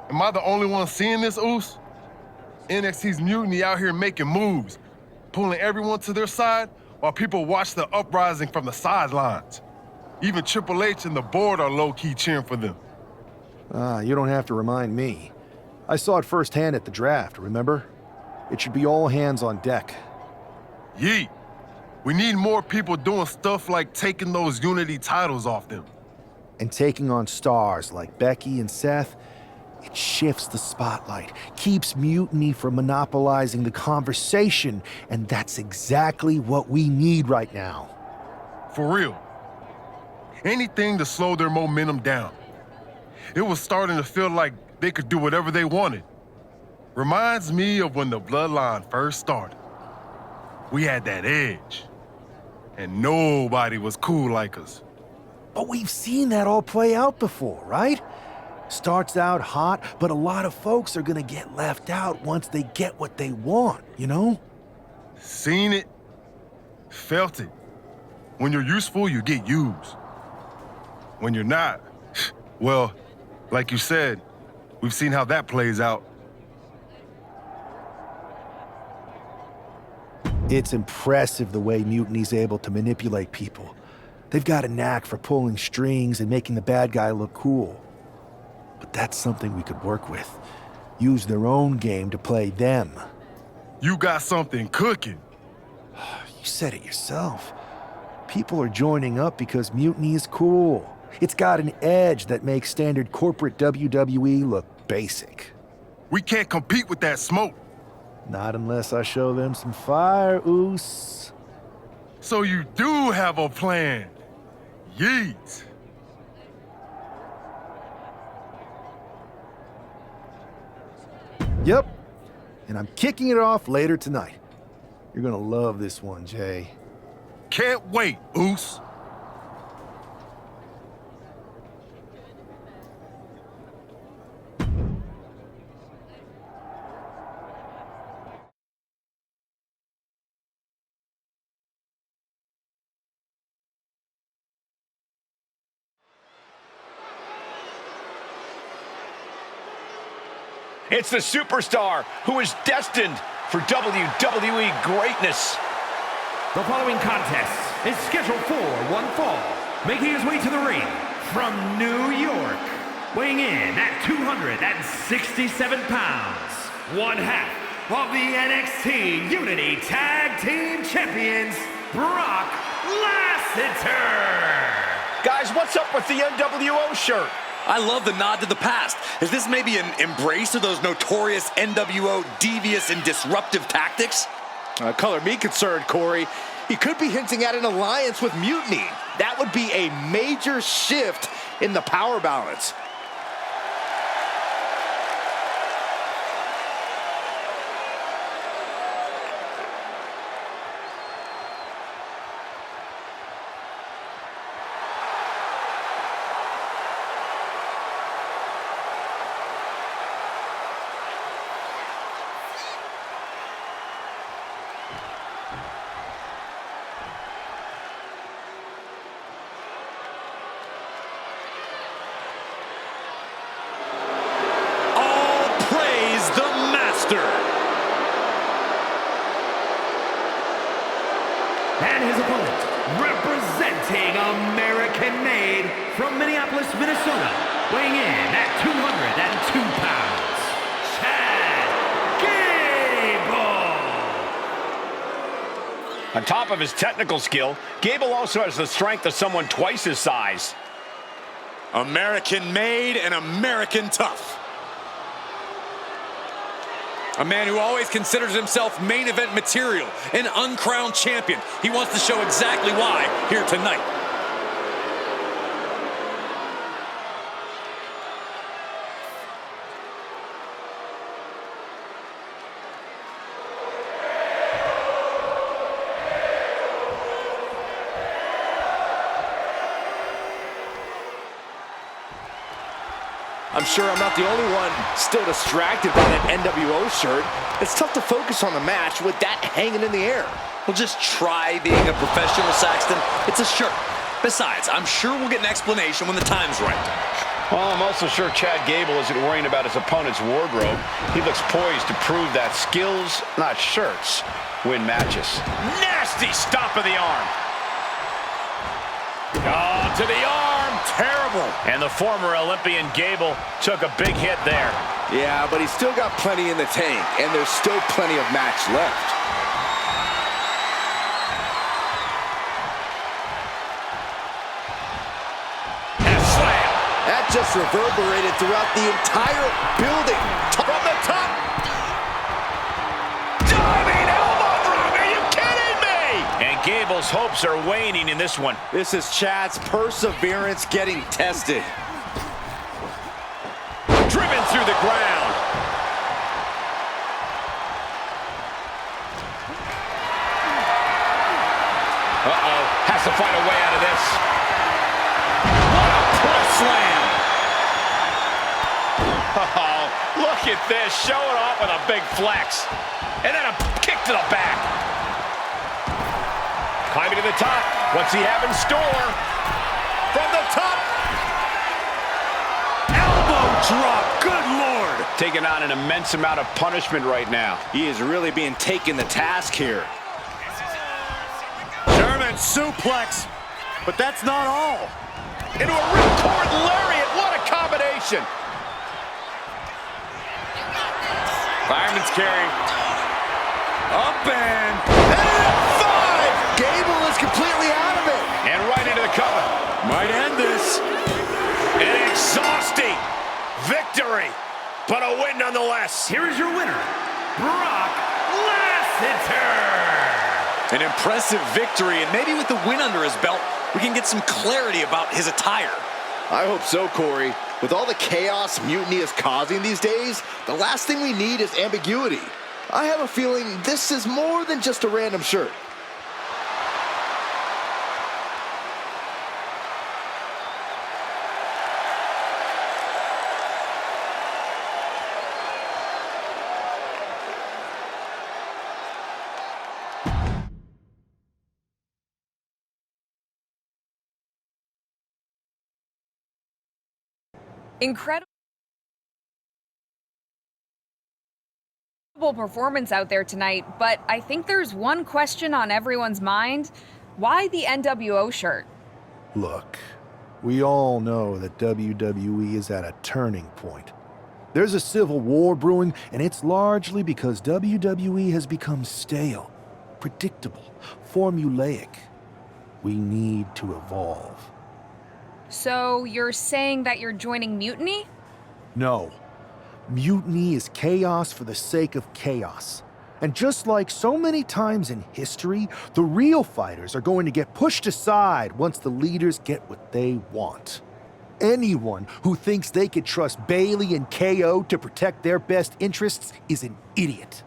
Am I the only one seeing this, Oos? NXT's Mutiny out here making moves. pulling everyone to their side while people watch the uprising from the sidelines. Even Triple H and the board are low-key cheering for them. You don't have to remind me. I saw it firsthand at the draft, remember? It should be all hands on deck. Yeet. We need more people doing stuff like taking those Unity titles off them. And taking on stars like Becky and Seth, it shifts the spotlight, keeps Mutiny from monopolizing the conversation, and that's exactly what we need right now. For real. Anything to slow their momentum down. It was starting to feel like they could do whatever they wanted. Reminds me of when the Bloodline first started. We had that edge, and nobody was cool like us. But we've seen that all play out before, right? Starts out hot, but a lot of folks are gonna get left out once they get what they want, you know? Seen it, felt it. When you're useful, you get used. When you're not, well, like you said, we've seen how that plays out. It's impressive the way Mutiny's able to manipulate people. They've got a knack for pulling strings and making the bad guy look cool. But that's something we could work with. Use their own game to play them. You got something cooking. You said it yourself. People are joining up because Mutiny is cool. It's got an edge that makes standard corporate WWE look basic. We can't compete with that smoke. Not unless I show them some fire, Oos. So you do have a plan. Yeet. Yep. And I'm kicking it off later tonight. You're gonna love this one, Jay. Can't wait, Oos. It's the superstar who is destined for WWE greatness. The following contest is scheduled for one fall, making his way to the ring from New York, weighing in at 267 pounds, one half of the NXT Unity Tag Team Champions, Brock Lasseter. Guys, what's up with the NWO shirt? I love the nod to the past. Is this maybe an embrace of those notorious NWO devious and disruptive tactics? Color me concerned, Corey. He could be hinting at an alliance with Mutiny. That would be a major shift in the power balance. And his opponent, representing American-made from Minneapolis, Minnesota, weighing in at 202 pounds, Chad Gable. On top of his technical skill, Gable also has the strength of someone twice his size. American-made and American tough. A man who always considers himself main event material, an uncrowned champion. He wants to show exactly why here tonight. I'm sure I'm not the only one still distracted by that NWO shirt. It's tough to focus on the match with that hanging in the air. Well, just try being a professional, Saxton. It's a shirt. Besides, I'm sure we'll get an explanation when the time's right. Well, I'm also sure Chad Gable isn't worrying about his opponent's wardrobe. He looks poised to prove that skills, not shirts, win matches. Nasty stop of the arm. Oh, to the arm. Terrible. And the former Olympian Gable took a big hit there. Yeah, but he's still got plenty in the tank, and there's still plenty of match left. That just reverberated throughout the entire building. From the top. Diving elbow drop. Are you kidding me? And Gable's hopes are waning in this one. This is Chad's perseverance getting tested. Driven through the ground. Uh-oh. Has to find a way out of this. What a press slam. Oh, look at this. Showing off with a big flex. And then a kick to the back. Climbing to the top. What's he have in store? From the top. Elbow drop. Good Lord. Taking on an immense amount of punishment right now. He is really being taken to task here. German suplex. But that's not all. Into a ripcord lariat. What a combination. Fireman's carry. Up and five. Gable is completely out of it. And right into the cover. Might end this. An exhausting victory, but a win nonetheless. Here is your winner, Brock Lesnar. An impressive victory, and maybe with the win under his belt, we can get some clarity about his attire. I hope so, Corey. With all the chaos Mutiny is causing these days, the last thing we need is ambiguity. I have a feeling this is more than just a random shirt. Incredible performance out there tonight, but I think there's one question on everyone's mind. Why the NWO shirt? Look, we all know that WWE is at a turning point. There's a civil war brewing, and it's largely because WWE has become stale, predictable, formulaic. We need to evolve. So you're saying that you're joining Mutiny? No. Mutiny is chaos for the sake of chaos. And just like so many times in history, the real fighters are going to get pushed aside once the leaders get what they want. Anyone who thinks they could trust Bayley and KO to protect their best interests is an idiot.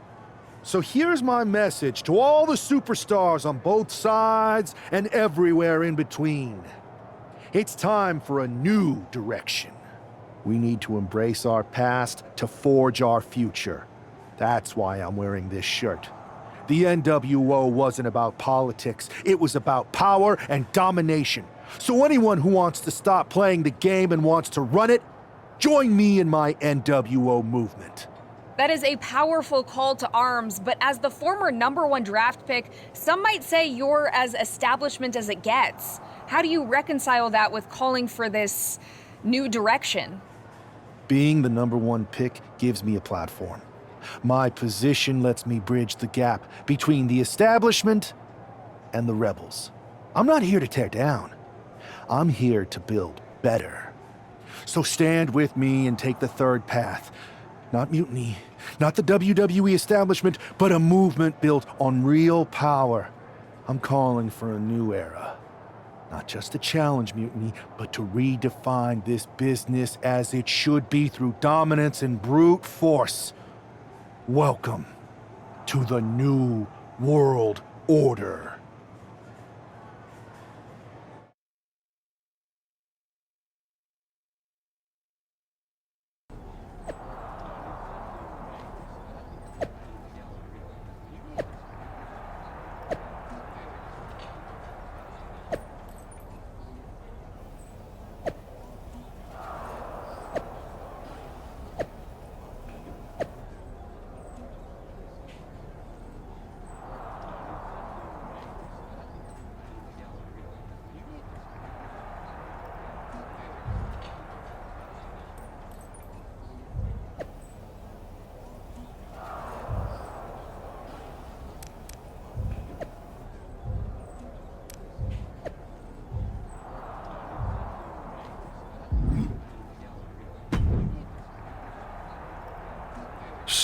So here's my message to all the superstars on both sides and everywhere in between. It's time for a new direction. We need to embrace our past to forge our future. That's why I'm wearing this shirt. The NWO wasn't about politics. It was about power and domination. So anyone who wants to stop playing the game and wants to run it, join me in my NWO movement. That is a powerful call to arms, but as the former #1 draft pick, some might say you're as establishment as it gets. How do you reconcile that with calling for this new direction? Being the #1 pick gives me a platform. My position lets me bridge the gap between the establishment and the rebels. I'm not here to tear down. I'm here to build better. So stand with me and take the third path. Not mutiny, not the WWE establishment, but a movement built on real power. I'm calling for a new era. Not just to challenge mutiny, but to redefine this business as it should be through dominance and brute force. Welcome to the New World Order.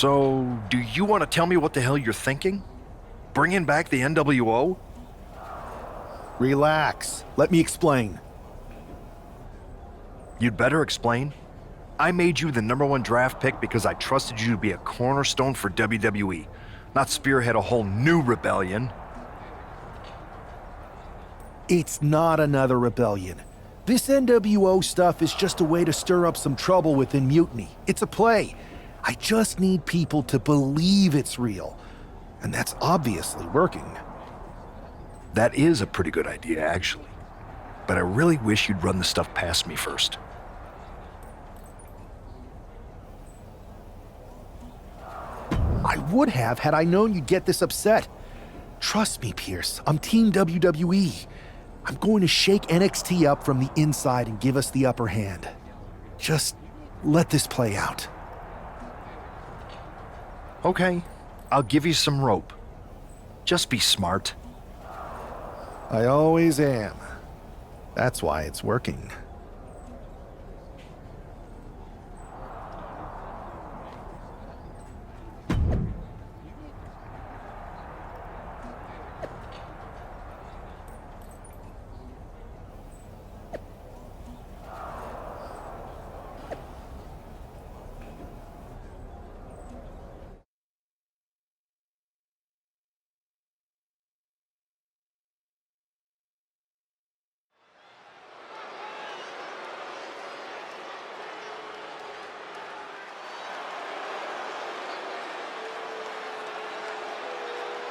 So, do you want to tell me what the hell you're thinking? Bringing back the NWO? Relax. Let me explain. You'd better explain. I made you the #1 draft pick because I trusted you to be a cornerstone for WWE, not spearhead a whole new rebellion. It's not another rebellion. This NWO stuff is just a way to stir up some trouble within Mutiny. It's a play. I just need people to believe it's real. And that's obviously working. That is a pretty good idea, actually. But I really wish you'd run the stuff past me first. I would have had I known you'd get this upset. Trust me, Pierce. I'm Team WWE. I'm going to shake NXT up from the inside and give us the upper hand. Just let this play out. Okay, I'll give you some rope. Just be smart. I always am. That's why it's working.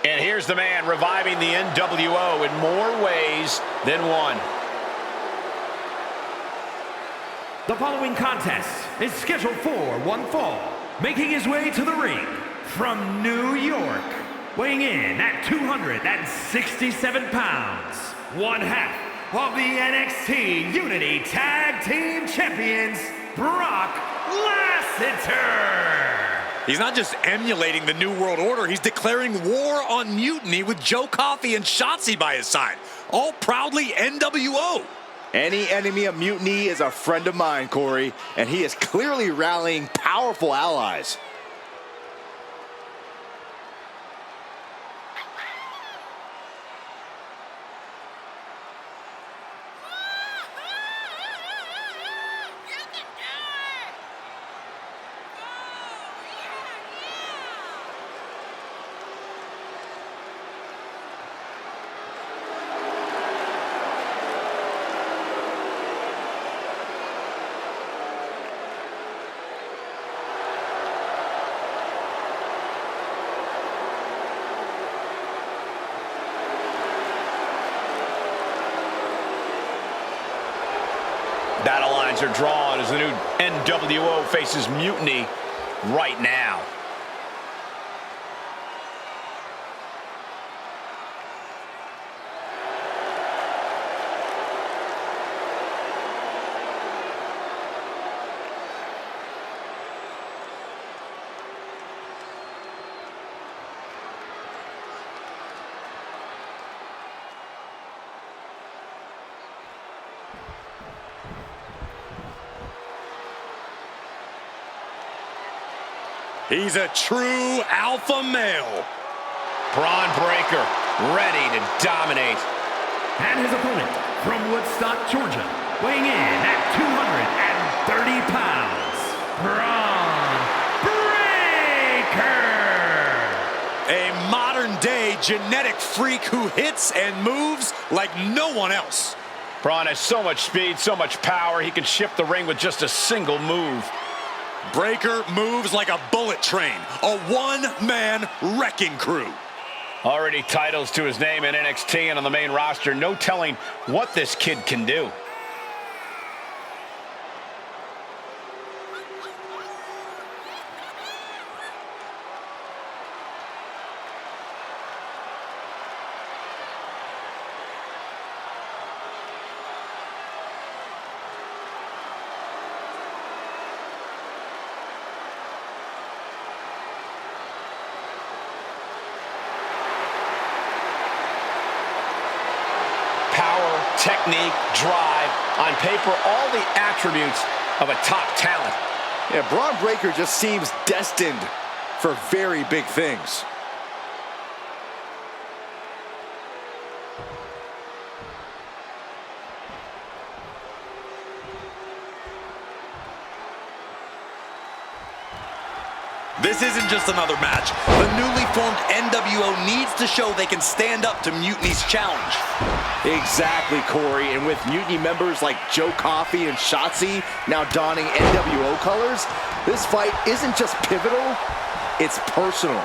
And here's the man reviving the NWO in more ways than one. The following contest is scheduled for one fall. Making his way to the ring from New York, weighing in at 267 pounds, one half of the NXT Unity Tag Team Champions, Brock Lesnar. He's not just emulating the New World Order, he's declaring war on Mutiny with Joe Coffey and Shotzi by his side. All proudly NWO. Any enemy of Mutiny is a friend of mine, Corey, and he is clearly rallying powerful allies. Battle lines are drawn as the new NWO faces Mutiny right now. He's a true alpha male. Braun Breaker ready to dominate. And his opponent from Woodstock, Georgia, weighing in at 230 pounds, Braun Breaker. A modern-day genetic freak who hits and moves like no one else. Braun has so much speed, so much power, he can shift the ring with just a single move. Breaker moves like a bullet train, a one-man wrecking crew. Already titles to his name in NXT and on the main roster. No telling what this kid can do. Technique, drive, on paper, all the attributes of a top talent. Yeah, Braun Breaker just seems destined for very big things. This isn't just another match. The newly formed NWO needs to show they can stand up to Mutiny's challenge. Exactly, Corey. And with Mutiny members like Joe Coffey and Shotzi now donning NWO colors, this fight isn't just pivotal, it's personal.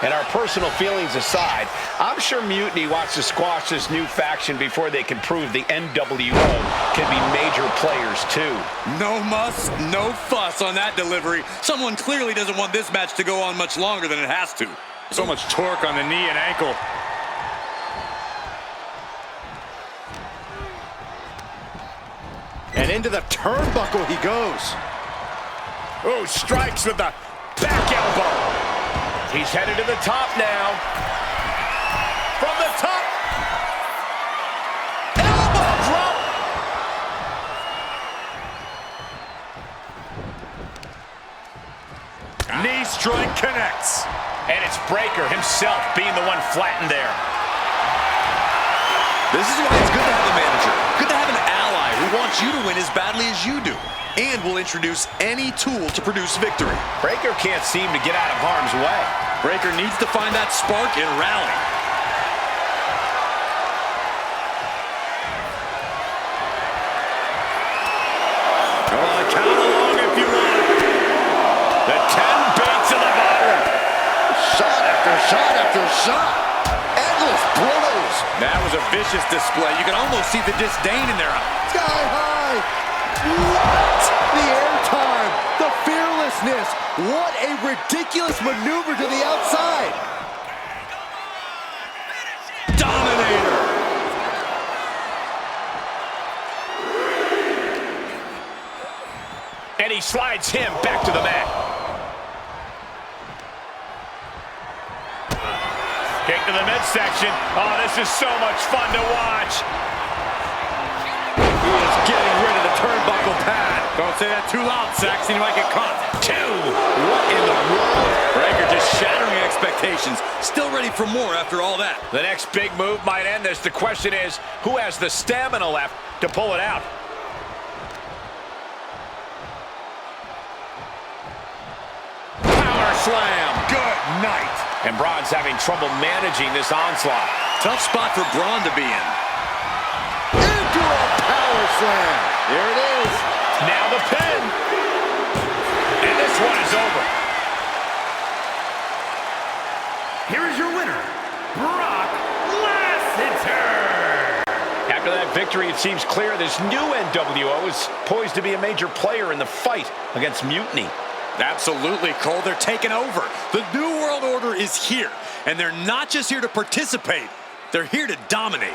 And our personal feelings aside, I'm sure Mutiny wants to squash this new faction before they can prove the NWO can be major players too. No muss, no fuss on that delivery. Someone clearly doesn't want this match to go on much longer than it has to. So much torque on the knee and ankle. And into the turnbuckle he goes. Oh, strikes with the back elbow. He's headed to the top now. From the top. Elbow drop. Knee strike connects. And it's Breaker himself being the one flattened there. This is why it's good to have a manager. Good to have an ally who wants you to win as badly as you do. And will introduce any tool to produce victory. Breaker can't seem to get out of harm's way. Breaker needs to find that spark and rally. Come on, count along if you want. The 10 beats of the bottom. Shot after shot after shot. Endless blows. That was a vicious display. You can almost see the disdain in their eyes. Sky high. What? The airtime. The fearlessness. What a ridiculous maneuver to the outside. Dominator. And he slides him back to the mat. Kick to the midsection. Oh, this is so much fun to watch. He is getting rid of the turnbuckle pad. Don't say that too loud, Saxon. You might get caught. 2. What in the world? Breaker just shattering expectations. Still ready for more after all that. The next big move might end this. The question is, who has the stamina left to pull it out? Power slam. Good night. And Braun's having trouble managing this onslaught. Tough spot for Braun to be in. Into a power slam. Here it is. Now the pin. And this one is over. Here is your winner, Brock Lesnar. After that victory, it seems clear this new NWO is poised to be a major player in the fight against Mutiny. Absolutely, Cole. They're taking over. The New World Order is here. And they're not just here to participate. They're here to dominate.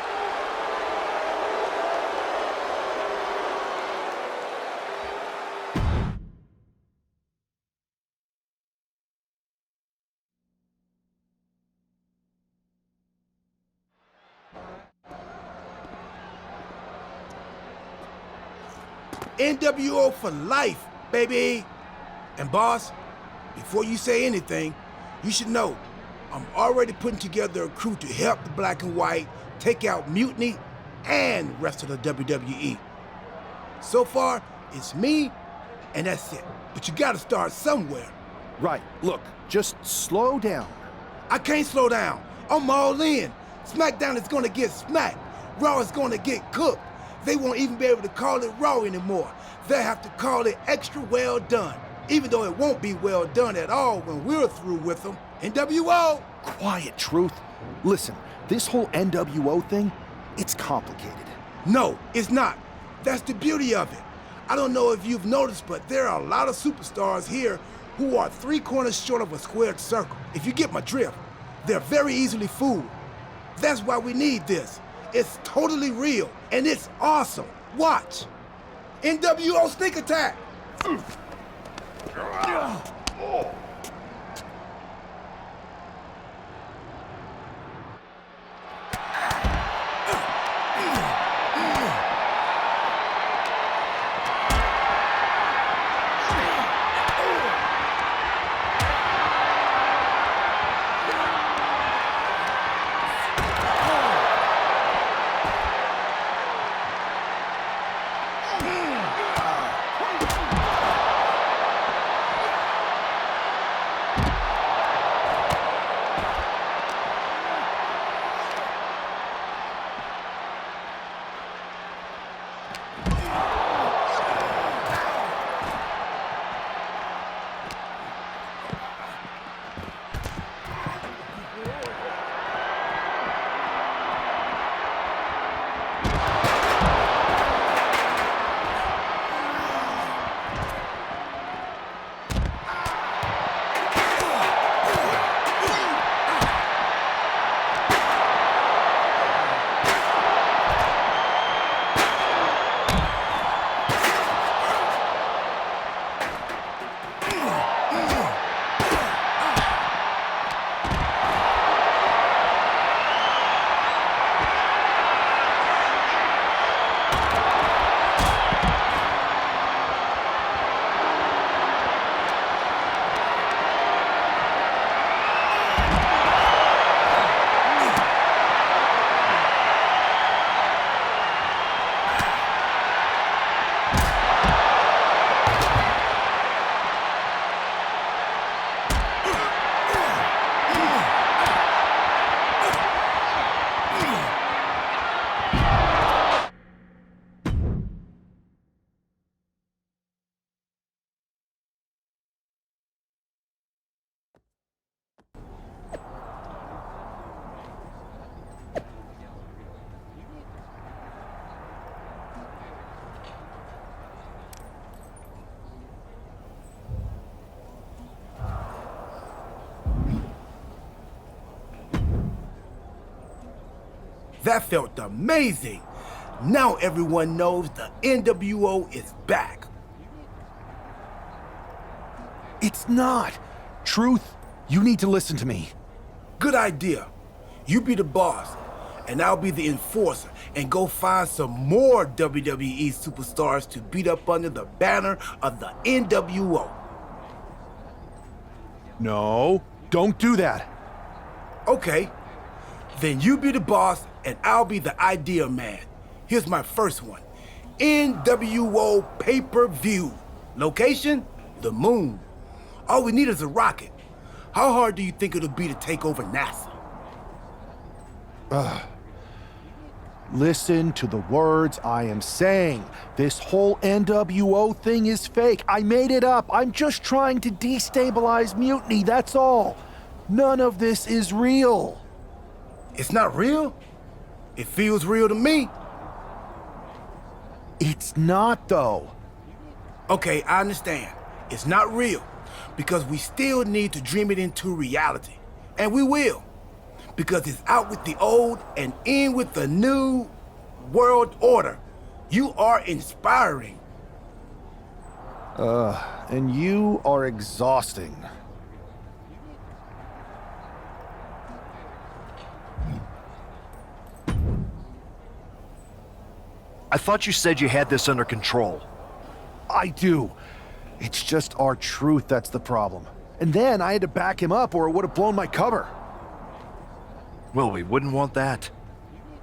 NWO for life, baby. And boss, before you say anything, you should know I'm already putting together a crew to help the Black and White take out Mutiny and the rest of the WWE. So far, it's me, and that's it. But you gotta start somewhere. Right, look, just slow down. I can't slow down. I'm all in. SmackDown is gonna get smacked. Raw is gonna get cooked. They won't even be able to call it Raw anymore. They'll have to call it Extra Well Done. Even though it won't be well done at all when we're through with them. NWO! Quiet, Truth. Listen, this whole NWO thing, it's complicated. No, it's not. That's the beauty of it. I don't know if you've noticed, but there are a lot of superstars here who are 3 corners short of a squared circle. If you get my drift, they're very easily fooled. That's why we need this. It's totally real, and it's awesome. Watch. NWO Sneak Attack! That felt amazing. Now everyone knows the NWO is back. It's not. Truth, you need to listen to me. Good idea. You be the boss, and I'll be the enforcer, and go find some more WWE superstars to beat up under the banner of the NWO. No, don't do that. Okay, then you be the boss, and I'll be the idea man. Here's my first one. NWO pay-per-view. Location? The moon. All we need is a rocket. How hard do you think it'll be to take over NASA? Listen to the words I am saying. This whole NWO thing is fake. I made it up. I'm just trying to destabilize Mutiny, that's all. None of this is real. It's not real? It feels real to me. It's not, though. Okay, I understand. It's not real, because we still need to dream it into reality. And we will. Because it's out with the old and in with the new world order. You are inspiring. And you are exhausting. I thought you said you had this under control. I do. It's just our truth that's the problem. And then I had to back him up or it would have blown my cover. Well, we wouldn't want that.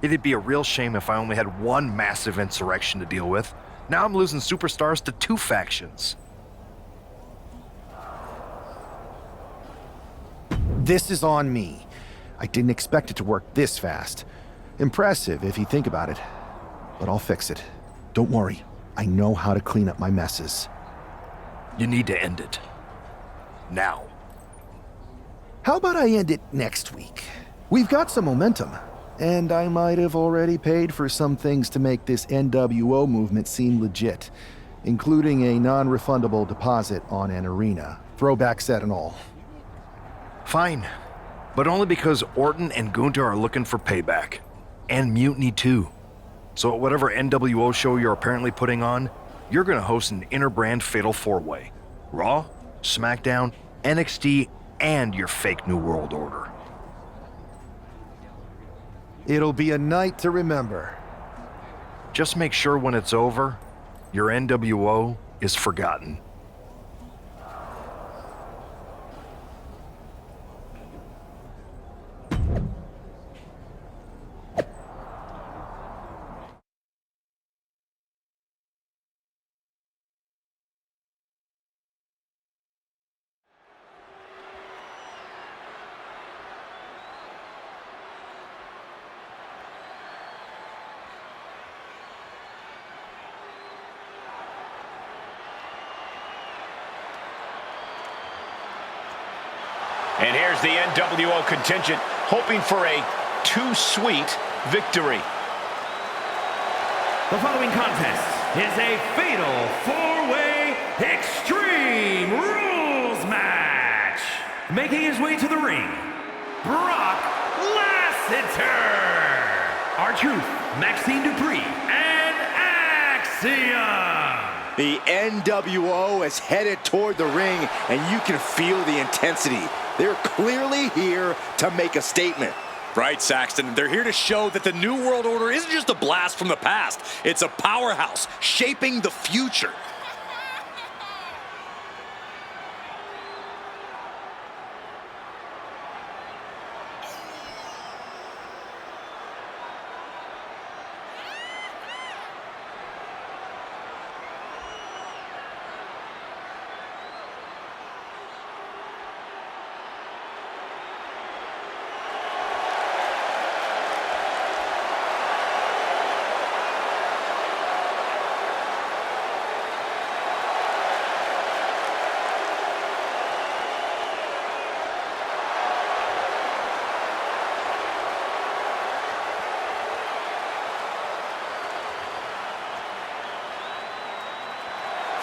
It'd be a real shame if I only had one massive insurrection to deal with. Now I'm losing superstars to 2 factions. This is on me. I didn't expect it to work this fast. Impressive if you think about it. But I'll fix it. Don't worry. I know how to clean up my messes. You need to end it. Now. How about I end it next week? We've got some momentum, and I might have already paid for some things to make this NWO movement seem legit, including a non-refundable deposit on an arena, throwback set and all. Fine, but only because Orton and Gunther are looking for payback. And Mutiny too. So at whatever NWO show you're apparently putting on, you're gonna host an inter-brand fatal 4-way. Raw, SmackDown, NXT, and your fake New World Order. It'll be a night to remember. Just make sure when it's over, your NWO is forgotten. And here's the NWO contingent hoping for a too-sweet victory. The following contest is a fatal 4-way Extreme Rules match. Making his way to the ring, Brock Lasseter, R-Truth, Maxine Dupree, and Axiom. The NWO is headed toward the ring, and you can feel the intensity. They're clearly here to make a statement. Right, Saxton. They're here to show that the New World Order isn't just a blast from the past. It's a powerhouse shaping the future.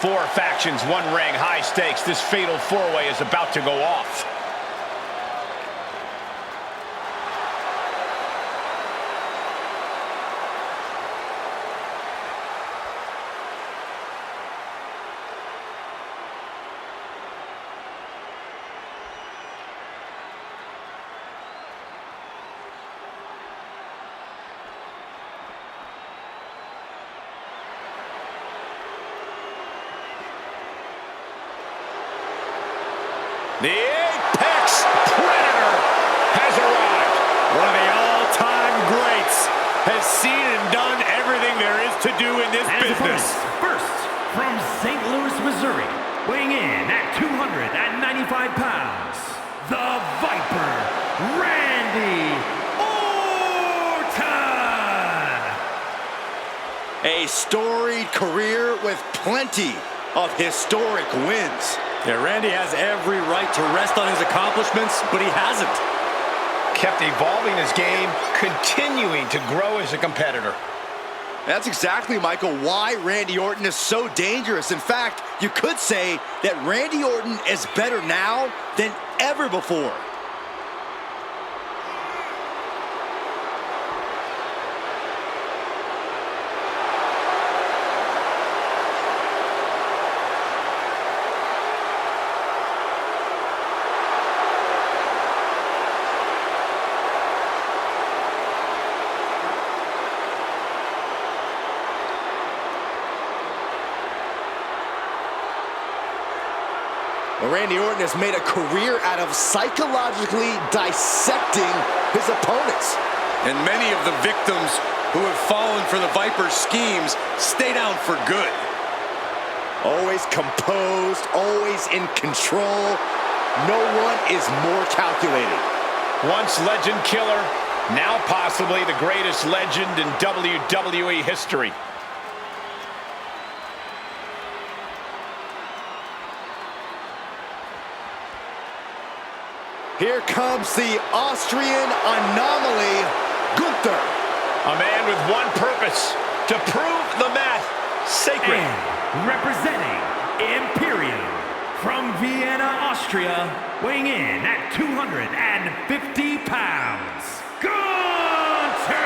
Four factions, one ring, high stakes. This fatal 4-way is about to go off. The Apex Predator has arrived. One of the all-time greats has seen and done everything there is to do in this business. First, from St. Louis, Missouri, weighing in at 295 pounds, the Viper, Randy Orton. A storied career with plenty of historic wins. Yeah, Randy has every right to rest on his accomplishments, but he hasn't. Kept evolving his game, continuing to grow as a competitor. That's exactly, Michael, why Randy Orton is so dangerous. In fact, you could say that Randy Orton is better now than ever before. Randy Orton has made a career out of psychologically dissecting his opponents. And many of the victims who have fallen for the Viper's schemes stay down for good. Always composed, always in control. No one is more calculated. Once legend killer, now possibly the greatest legend in WWE history. Here comes the Austrian anomaly, Gunther. A man with one purpose, to prove the math sacred. And representing Imperium from Vienna, Austria, weighing in at 250 pounds, Gunther!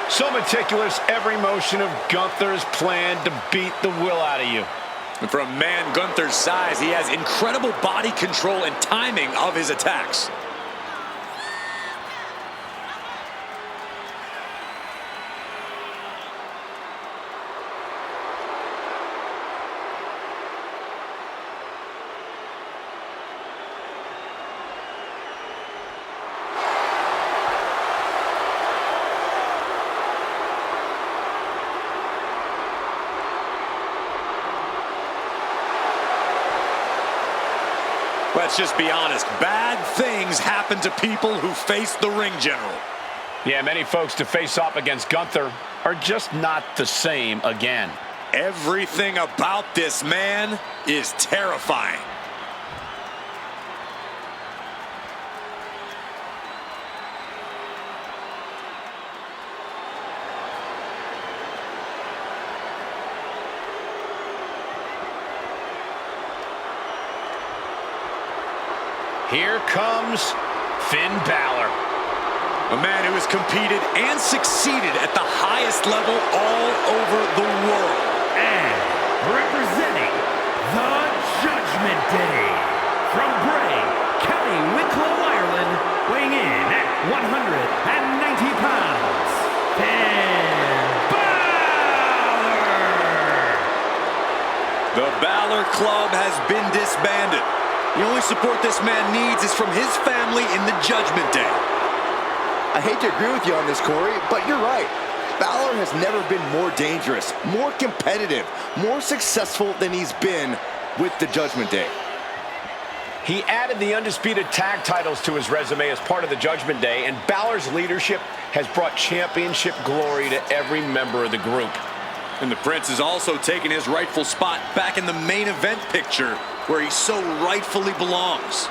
So meticulous, every motion of Gunther's plan to beat the will out of you. And for a man Gunther's size, he has incredible body control and timing of his attacks. Let's just be honest, bad things happen to people who face the ring general. Yeah, many folks to face off against Gunther are just not the same again. Everything about this man is terrifying. Here comes Finn Balor. A man who has competed and succeeded at the highest level all over the world. And representing the Judgment Day from Bray, County Wicklow, Ireland, weighing in at 190 pounds, Finn Balor! The Balor Club has been disbanded. The only support this man needs is from his family in the Judgment Day. I hate to agree with you on this, Corey, but you're right. Balor has never been more dangerous, more competitive, more successful than he's been with the Judgment Day. He added the undisputed tag titles to his resume as part of the Judgment Day, and Balor's leadership has brought championship glory to every member of the group. And the Prince has also taken his rightful spot back in the main event picture, where he so rightfully belongs.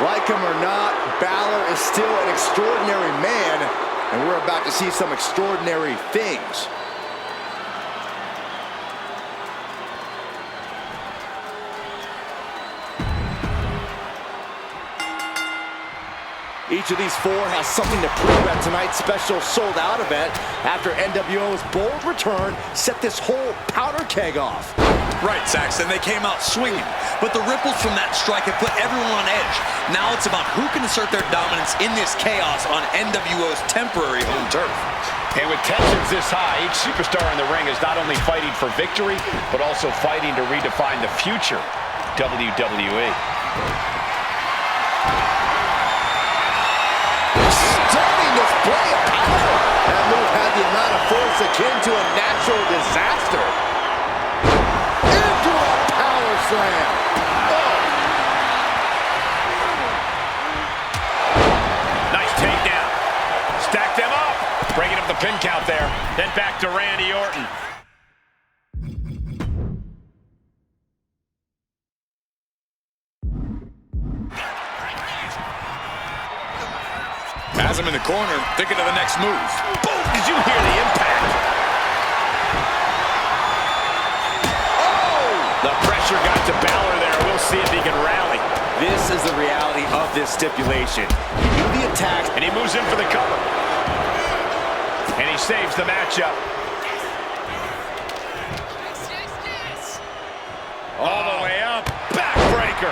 Like him or not, Balor is still an extraordinary man, and we're about to see some extraordinary things. Each of these four has something to prove at tonight's special sold-out event after NWO's bold return set this whole powder keg off. Right, Saxton, they came out swinging, but the ripples from that strike have put everyone on edge. Now it's about who can assert their dominance in this chaos on NWO's temporary home turf. And with tensions this high, each superstar in the ring is not only fighting for victory, but also fighting to redefine the future WWE. Stunning display of power. That move had the amount of force akin to a natural disaster. Into a power slam. Oh. Nice takedown. Stack them up. Breaking up the pin count there. Then back to Randy Orton. Has him in the corner, thinking of the next move. Boom! Did you hear the impact? Oh! The pressure got to Balor there. We'll see if he can rally. This is the reality of this stipulation. He knew the attack, and he moves in for the cover. And he saves the matchup. All the way up. Backbreaker.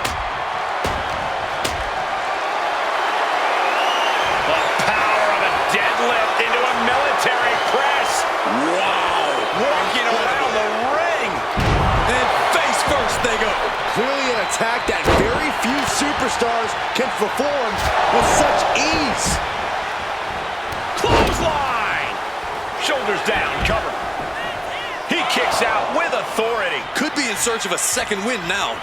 The power of a deadlift into a military press. Wow. Walking around the ring. And face first they go. Clearly an attack that very few superstars can perform with such ease. Clothesline. Shoulders down, cover. He kicks out with authority. Could be in search of a second win now.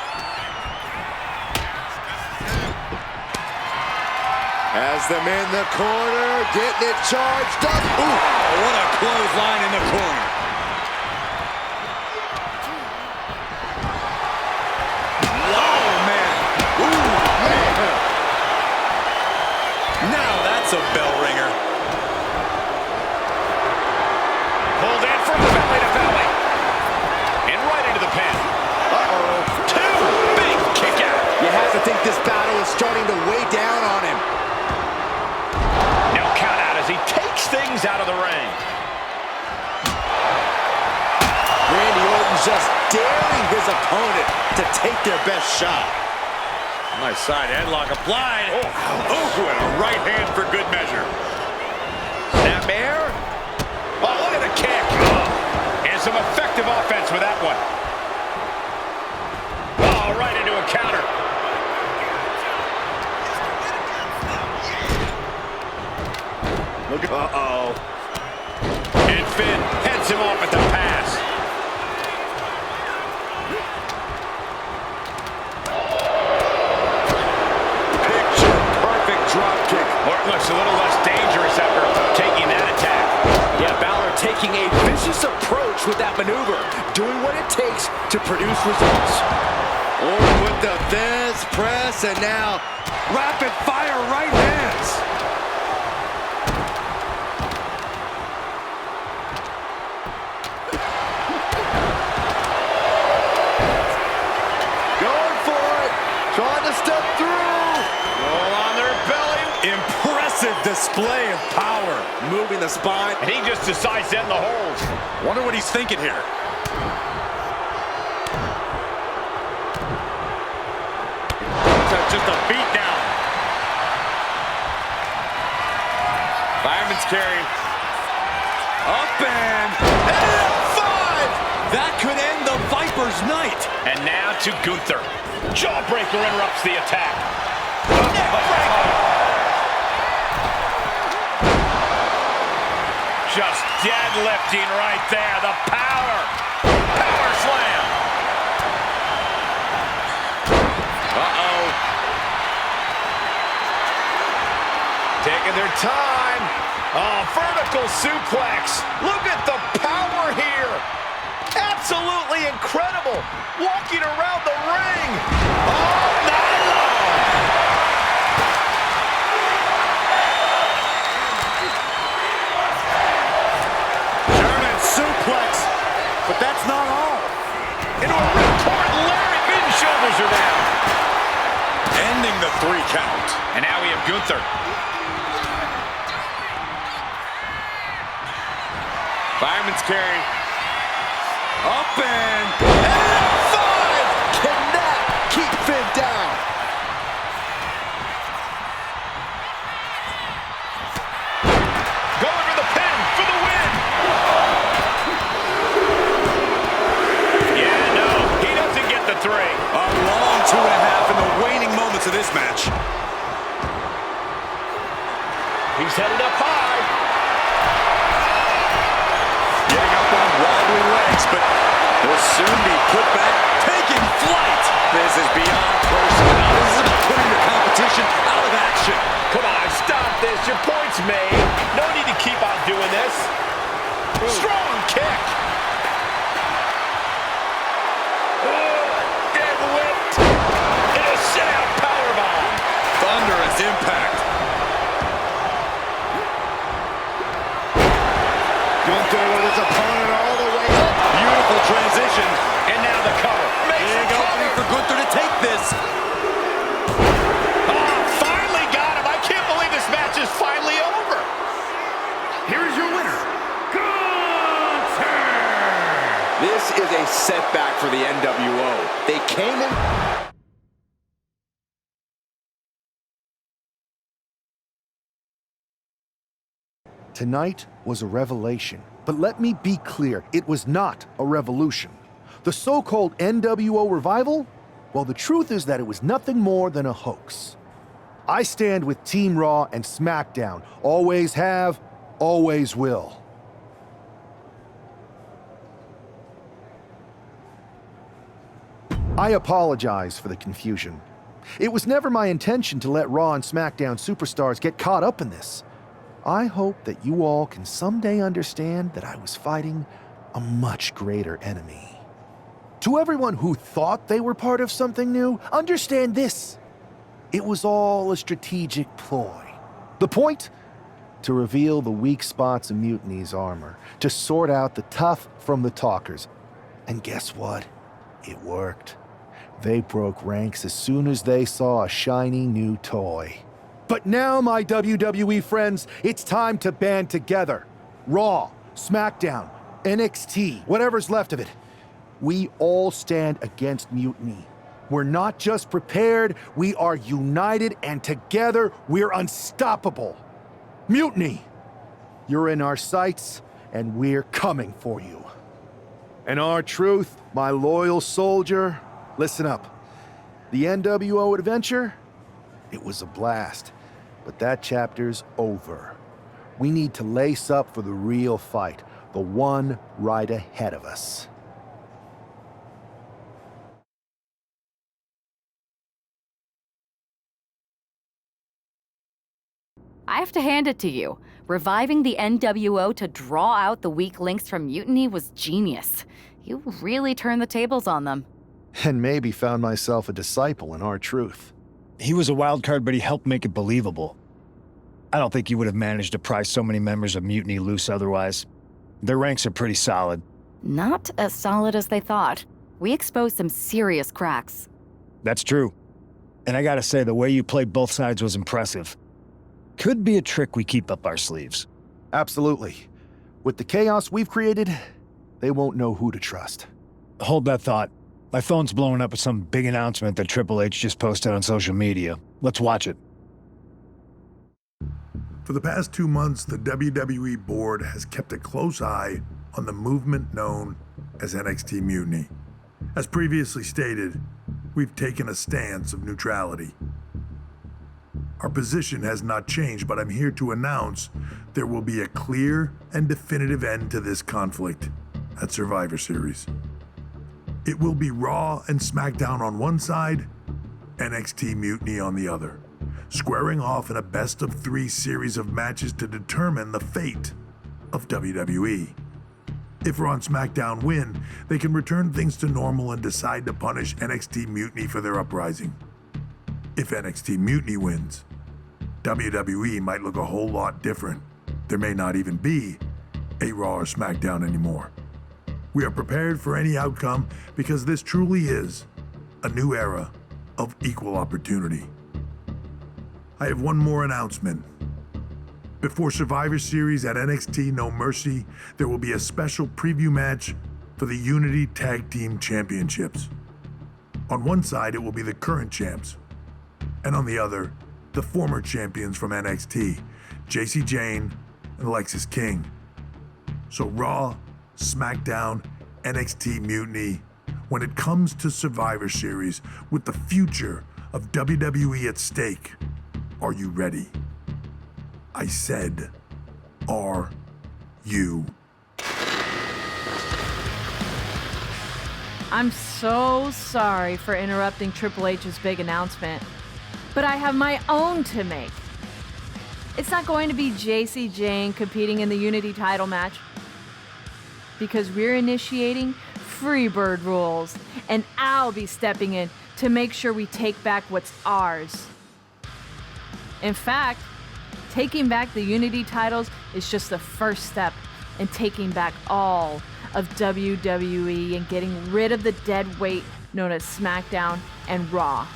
Has them in the corner, getting it charged up. Ooh, what a clothesline in the corner. Oh, man. Ooh, man. Now that's a bell ringer. Pulled in from belly to belly. And right into the pin. Uh-oh. Two big kick out. You have to think this battle is starting to weigh down on him. No count out as he takes things out of the ring. Randy Orton just daring his opponent to take their best shot. Nice side headlock applied. Oh, and a right hand for good measure. Snap air. Oh, look at the kick. And some effective offense with that one. Oh, right into a counter. Look, uh-oh. And Finn heads him off at the pass. Picture-perfect drop kick. Orton looks a little less dangerous after taking that attack. Yeah, Balor taking a vicious approach with that maneuver, doing what it takes to produce results. Orton with the Viz press, and now rapid-fire right hands. Going for it, trying to step through. Roll on their belly. Impressive display of power. Moving the spine. And he just decides to end the holds. Wonder what he's thinking here. Just a beat down. Fireman's carry. Up and F5! That could end the Viper's night. And now to Gunther. Jawbreaker interrupts the attack. Just deadlifting right there. The power. Power slam. Uh-oh. Taking their time. Oh, vertical suplex. Look at the power here. Absolutely incredible. Walking around the ring. All night long. German suplex, but that's not all. Into a ripcord Larry. Shoulders are down. Ending the 3 count. And now we have Gunther. Fireman's carry. Up and 5! Cannot keep Finn down. Going for the pin for the win. Yeah, no, he doesn't get the 3. A long 2.5 in the waning moments of this match. He's headed up high. Getting up on wobbly legs, but will soon be put back, taking flight. This is beyond personal. Now this is about putting the competition out of action. Come on, stop this. Your point's made. No need to keep on doing this. Strong kick. Dead whipped. And a sit-out powerbomb. Thunderous impact. Gunther with his opponent all the way up. Beautiful transition. And now the cover. Big opening for Gunther to take this. Oh, finally got him. I can't believe this match is finally over. Here is your winner, Gunther! This is a setback for the NWO. They came in... Tonight was a revelation, but let me be clear, it was not a revolution. The so-called NWO revival? Well, the truth is that it was nothing more than a hoax. I stand with Team Raw and SmackDown. Always have, always will. I apologize for the confusion. It was never my intention to let Raw and SmackDown superstars get caught up in this. I hope that you all can someday understand that I was fighting a much greater enemy. To everyone who thought they were part of something new, understand this. It was all a strategic ploy. The point? To reveal the weak spots in Mutiny's armor, to sort out the tough from the talkers. And guess what? It worked. They broke ranks as soon as they saw a shiny new toy. But now, my WWE friends, it's time to band together. Raw, SmackDown, NXT, whatever's left of it. We all stand against Mutiny. We're not just prepared, we are united, and together we're unstoppable. Mutiny, you're in our sights, and we're coming for you. And our truth, my loyal soldier, listen up. The NWO adventure, it was a blast, but that chapter's over. We need to lace up for the real fight, the one right ahead of us. I have to hand it to you. Reviving the NWO to draw out the weak links from Mutiny was genius. You really turned the tables on them. And maybe found myself a disciple in our truth. He was a wild card, but he helped make it believable. I don't think you would have managed to pry so many members of Mutiny loose otherwise. Their ranks are pretty solid. Not as solid as they thought. We exposed some serious cracks. That's true. And I gotta say, the way you played both sides was impressive. Could be a trick we keep up our sleeves. Absolutely. With the chaos we've created, they won't know who to trust. Hold that thought. My phone's blowing up with some big announcement that Triple H just posted on social media. Let's watch it. For the past 2 months, the WWE board has kept a close eye on the movement known as NXT Mutiny. As previously stated, we've taken a stance of neutrality. Our position has not changed, but I'm here to announce there will be a clear and definitive end to this conflict at Survivor Series. It will be Raw and SmackDown on one side, NXT Mutiny on the other, squaring off in a best-of-3 series of matches to determine the fate of WWE. If Raw and SmackDown win, they can return things to normal and decide to punish NXT Mutiny for their uprising. If NXT Mutiny wins, WWE might look a whole lot different. There may not even be a Raw or SmackDown anymore. We are prepared for any outcome because this truly is a new era of equal opportunity. I have one more announcement. Before Survivor Series at NXT No Mercy, there will be a special preview match for the Unity Tag Team Championships. On one side, it will be the current champs, and on the other, the former champions from NXT, JC Jane and Alexis King. So Raw, SmackDown, NXT Mutiny, when it comes to Survivor Series with the future of WWE at stake, are you ready? I said, are you? I'm so sorry for interrupting Triple H's big announcement, but I have my own to make. It's not going to be JC Jane competing in the Unity title match, because we're initiating Freebird rules, and I'll be stepping in to make sure we take back what's ours. In fact, taking back the Unity titles is just the first step in taking back all of WWE and getting rid of the dead weight known as SmackDown and Raw.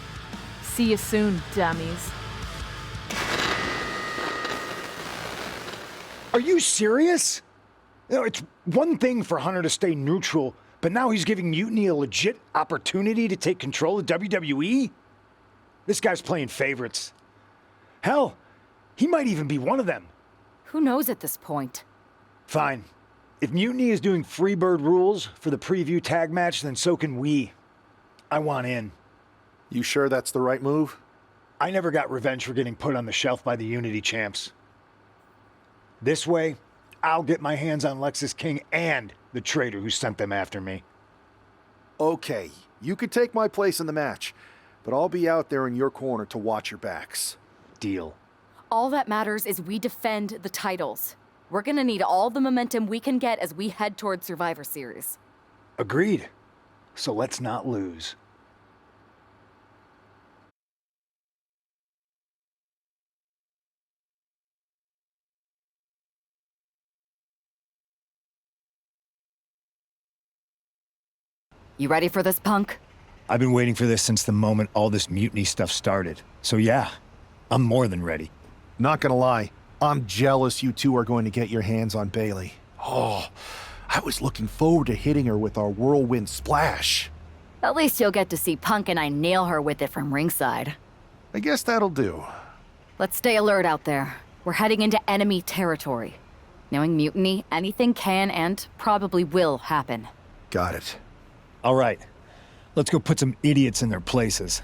See you soon, dummies. Are you serious? You know, it's one thing for Hunter to stay neutral, but now he's giving Mutiny a legit opportunity to take control of WWE? This guy's playing favorites. Hell, he might even be one of them. Who knows at this point? Fine. If Mutiny is doing Freebird rules for the preview tag match, then so can we. I want in. You sure that's the right move? I never got revenge for getting put on the shelf by the Unity champs. This way, I'll get my hands on Lexis King and the traitor who sent them after me. Okay, you could take my place in the match, but I'll be out there in your corner to watch your backs. Deal. All that matters is we defend the titles. We're gonna need all the momentum we can get as we head towards Survivor Series. Agreed. So let's not lose. You ready for this, punk? I've been waiting for this since the moment all this Mutiny stuff started. So yeah, I'm more than ready. Not gonna lie, I'm jealous you two are going to get your hands on Bailey. Oh, I was looking forward to hitting her with our whirlwind splash. At least you'll get to see Punk and I nail her with it from ringside. I guess that'll do. Let's stay alert out there. We're heading into enemy territory. Knowing Mutiny, anything can and probably will happen. Got it. All right, let's go put some idiots in their places.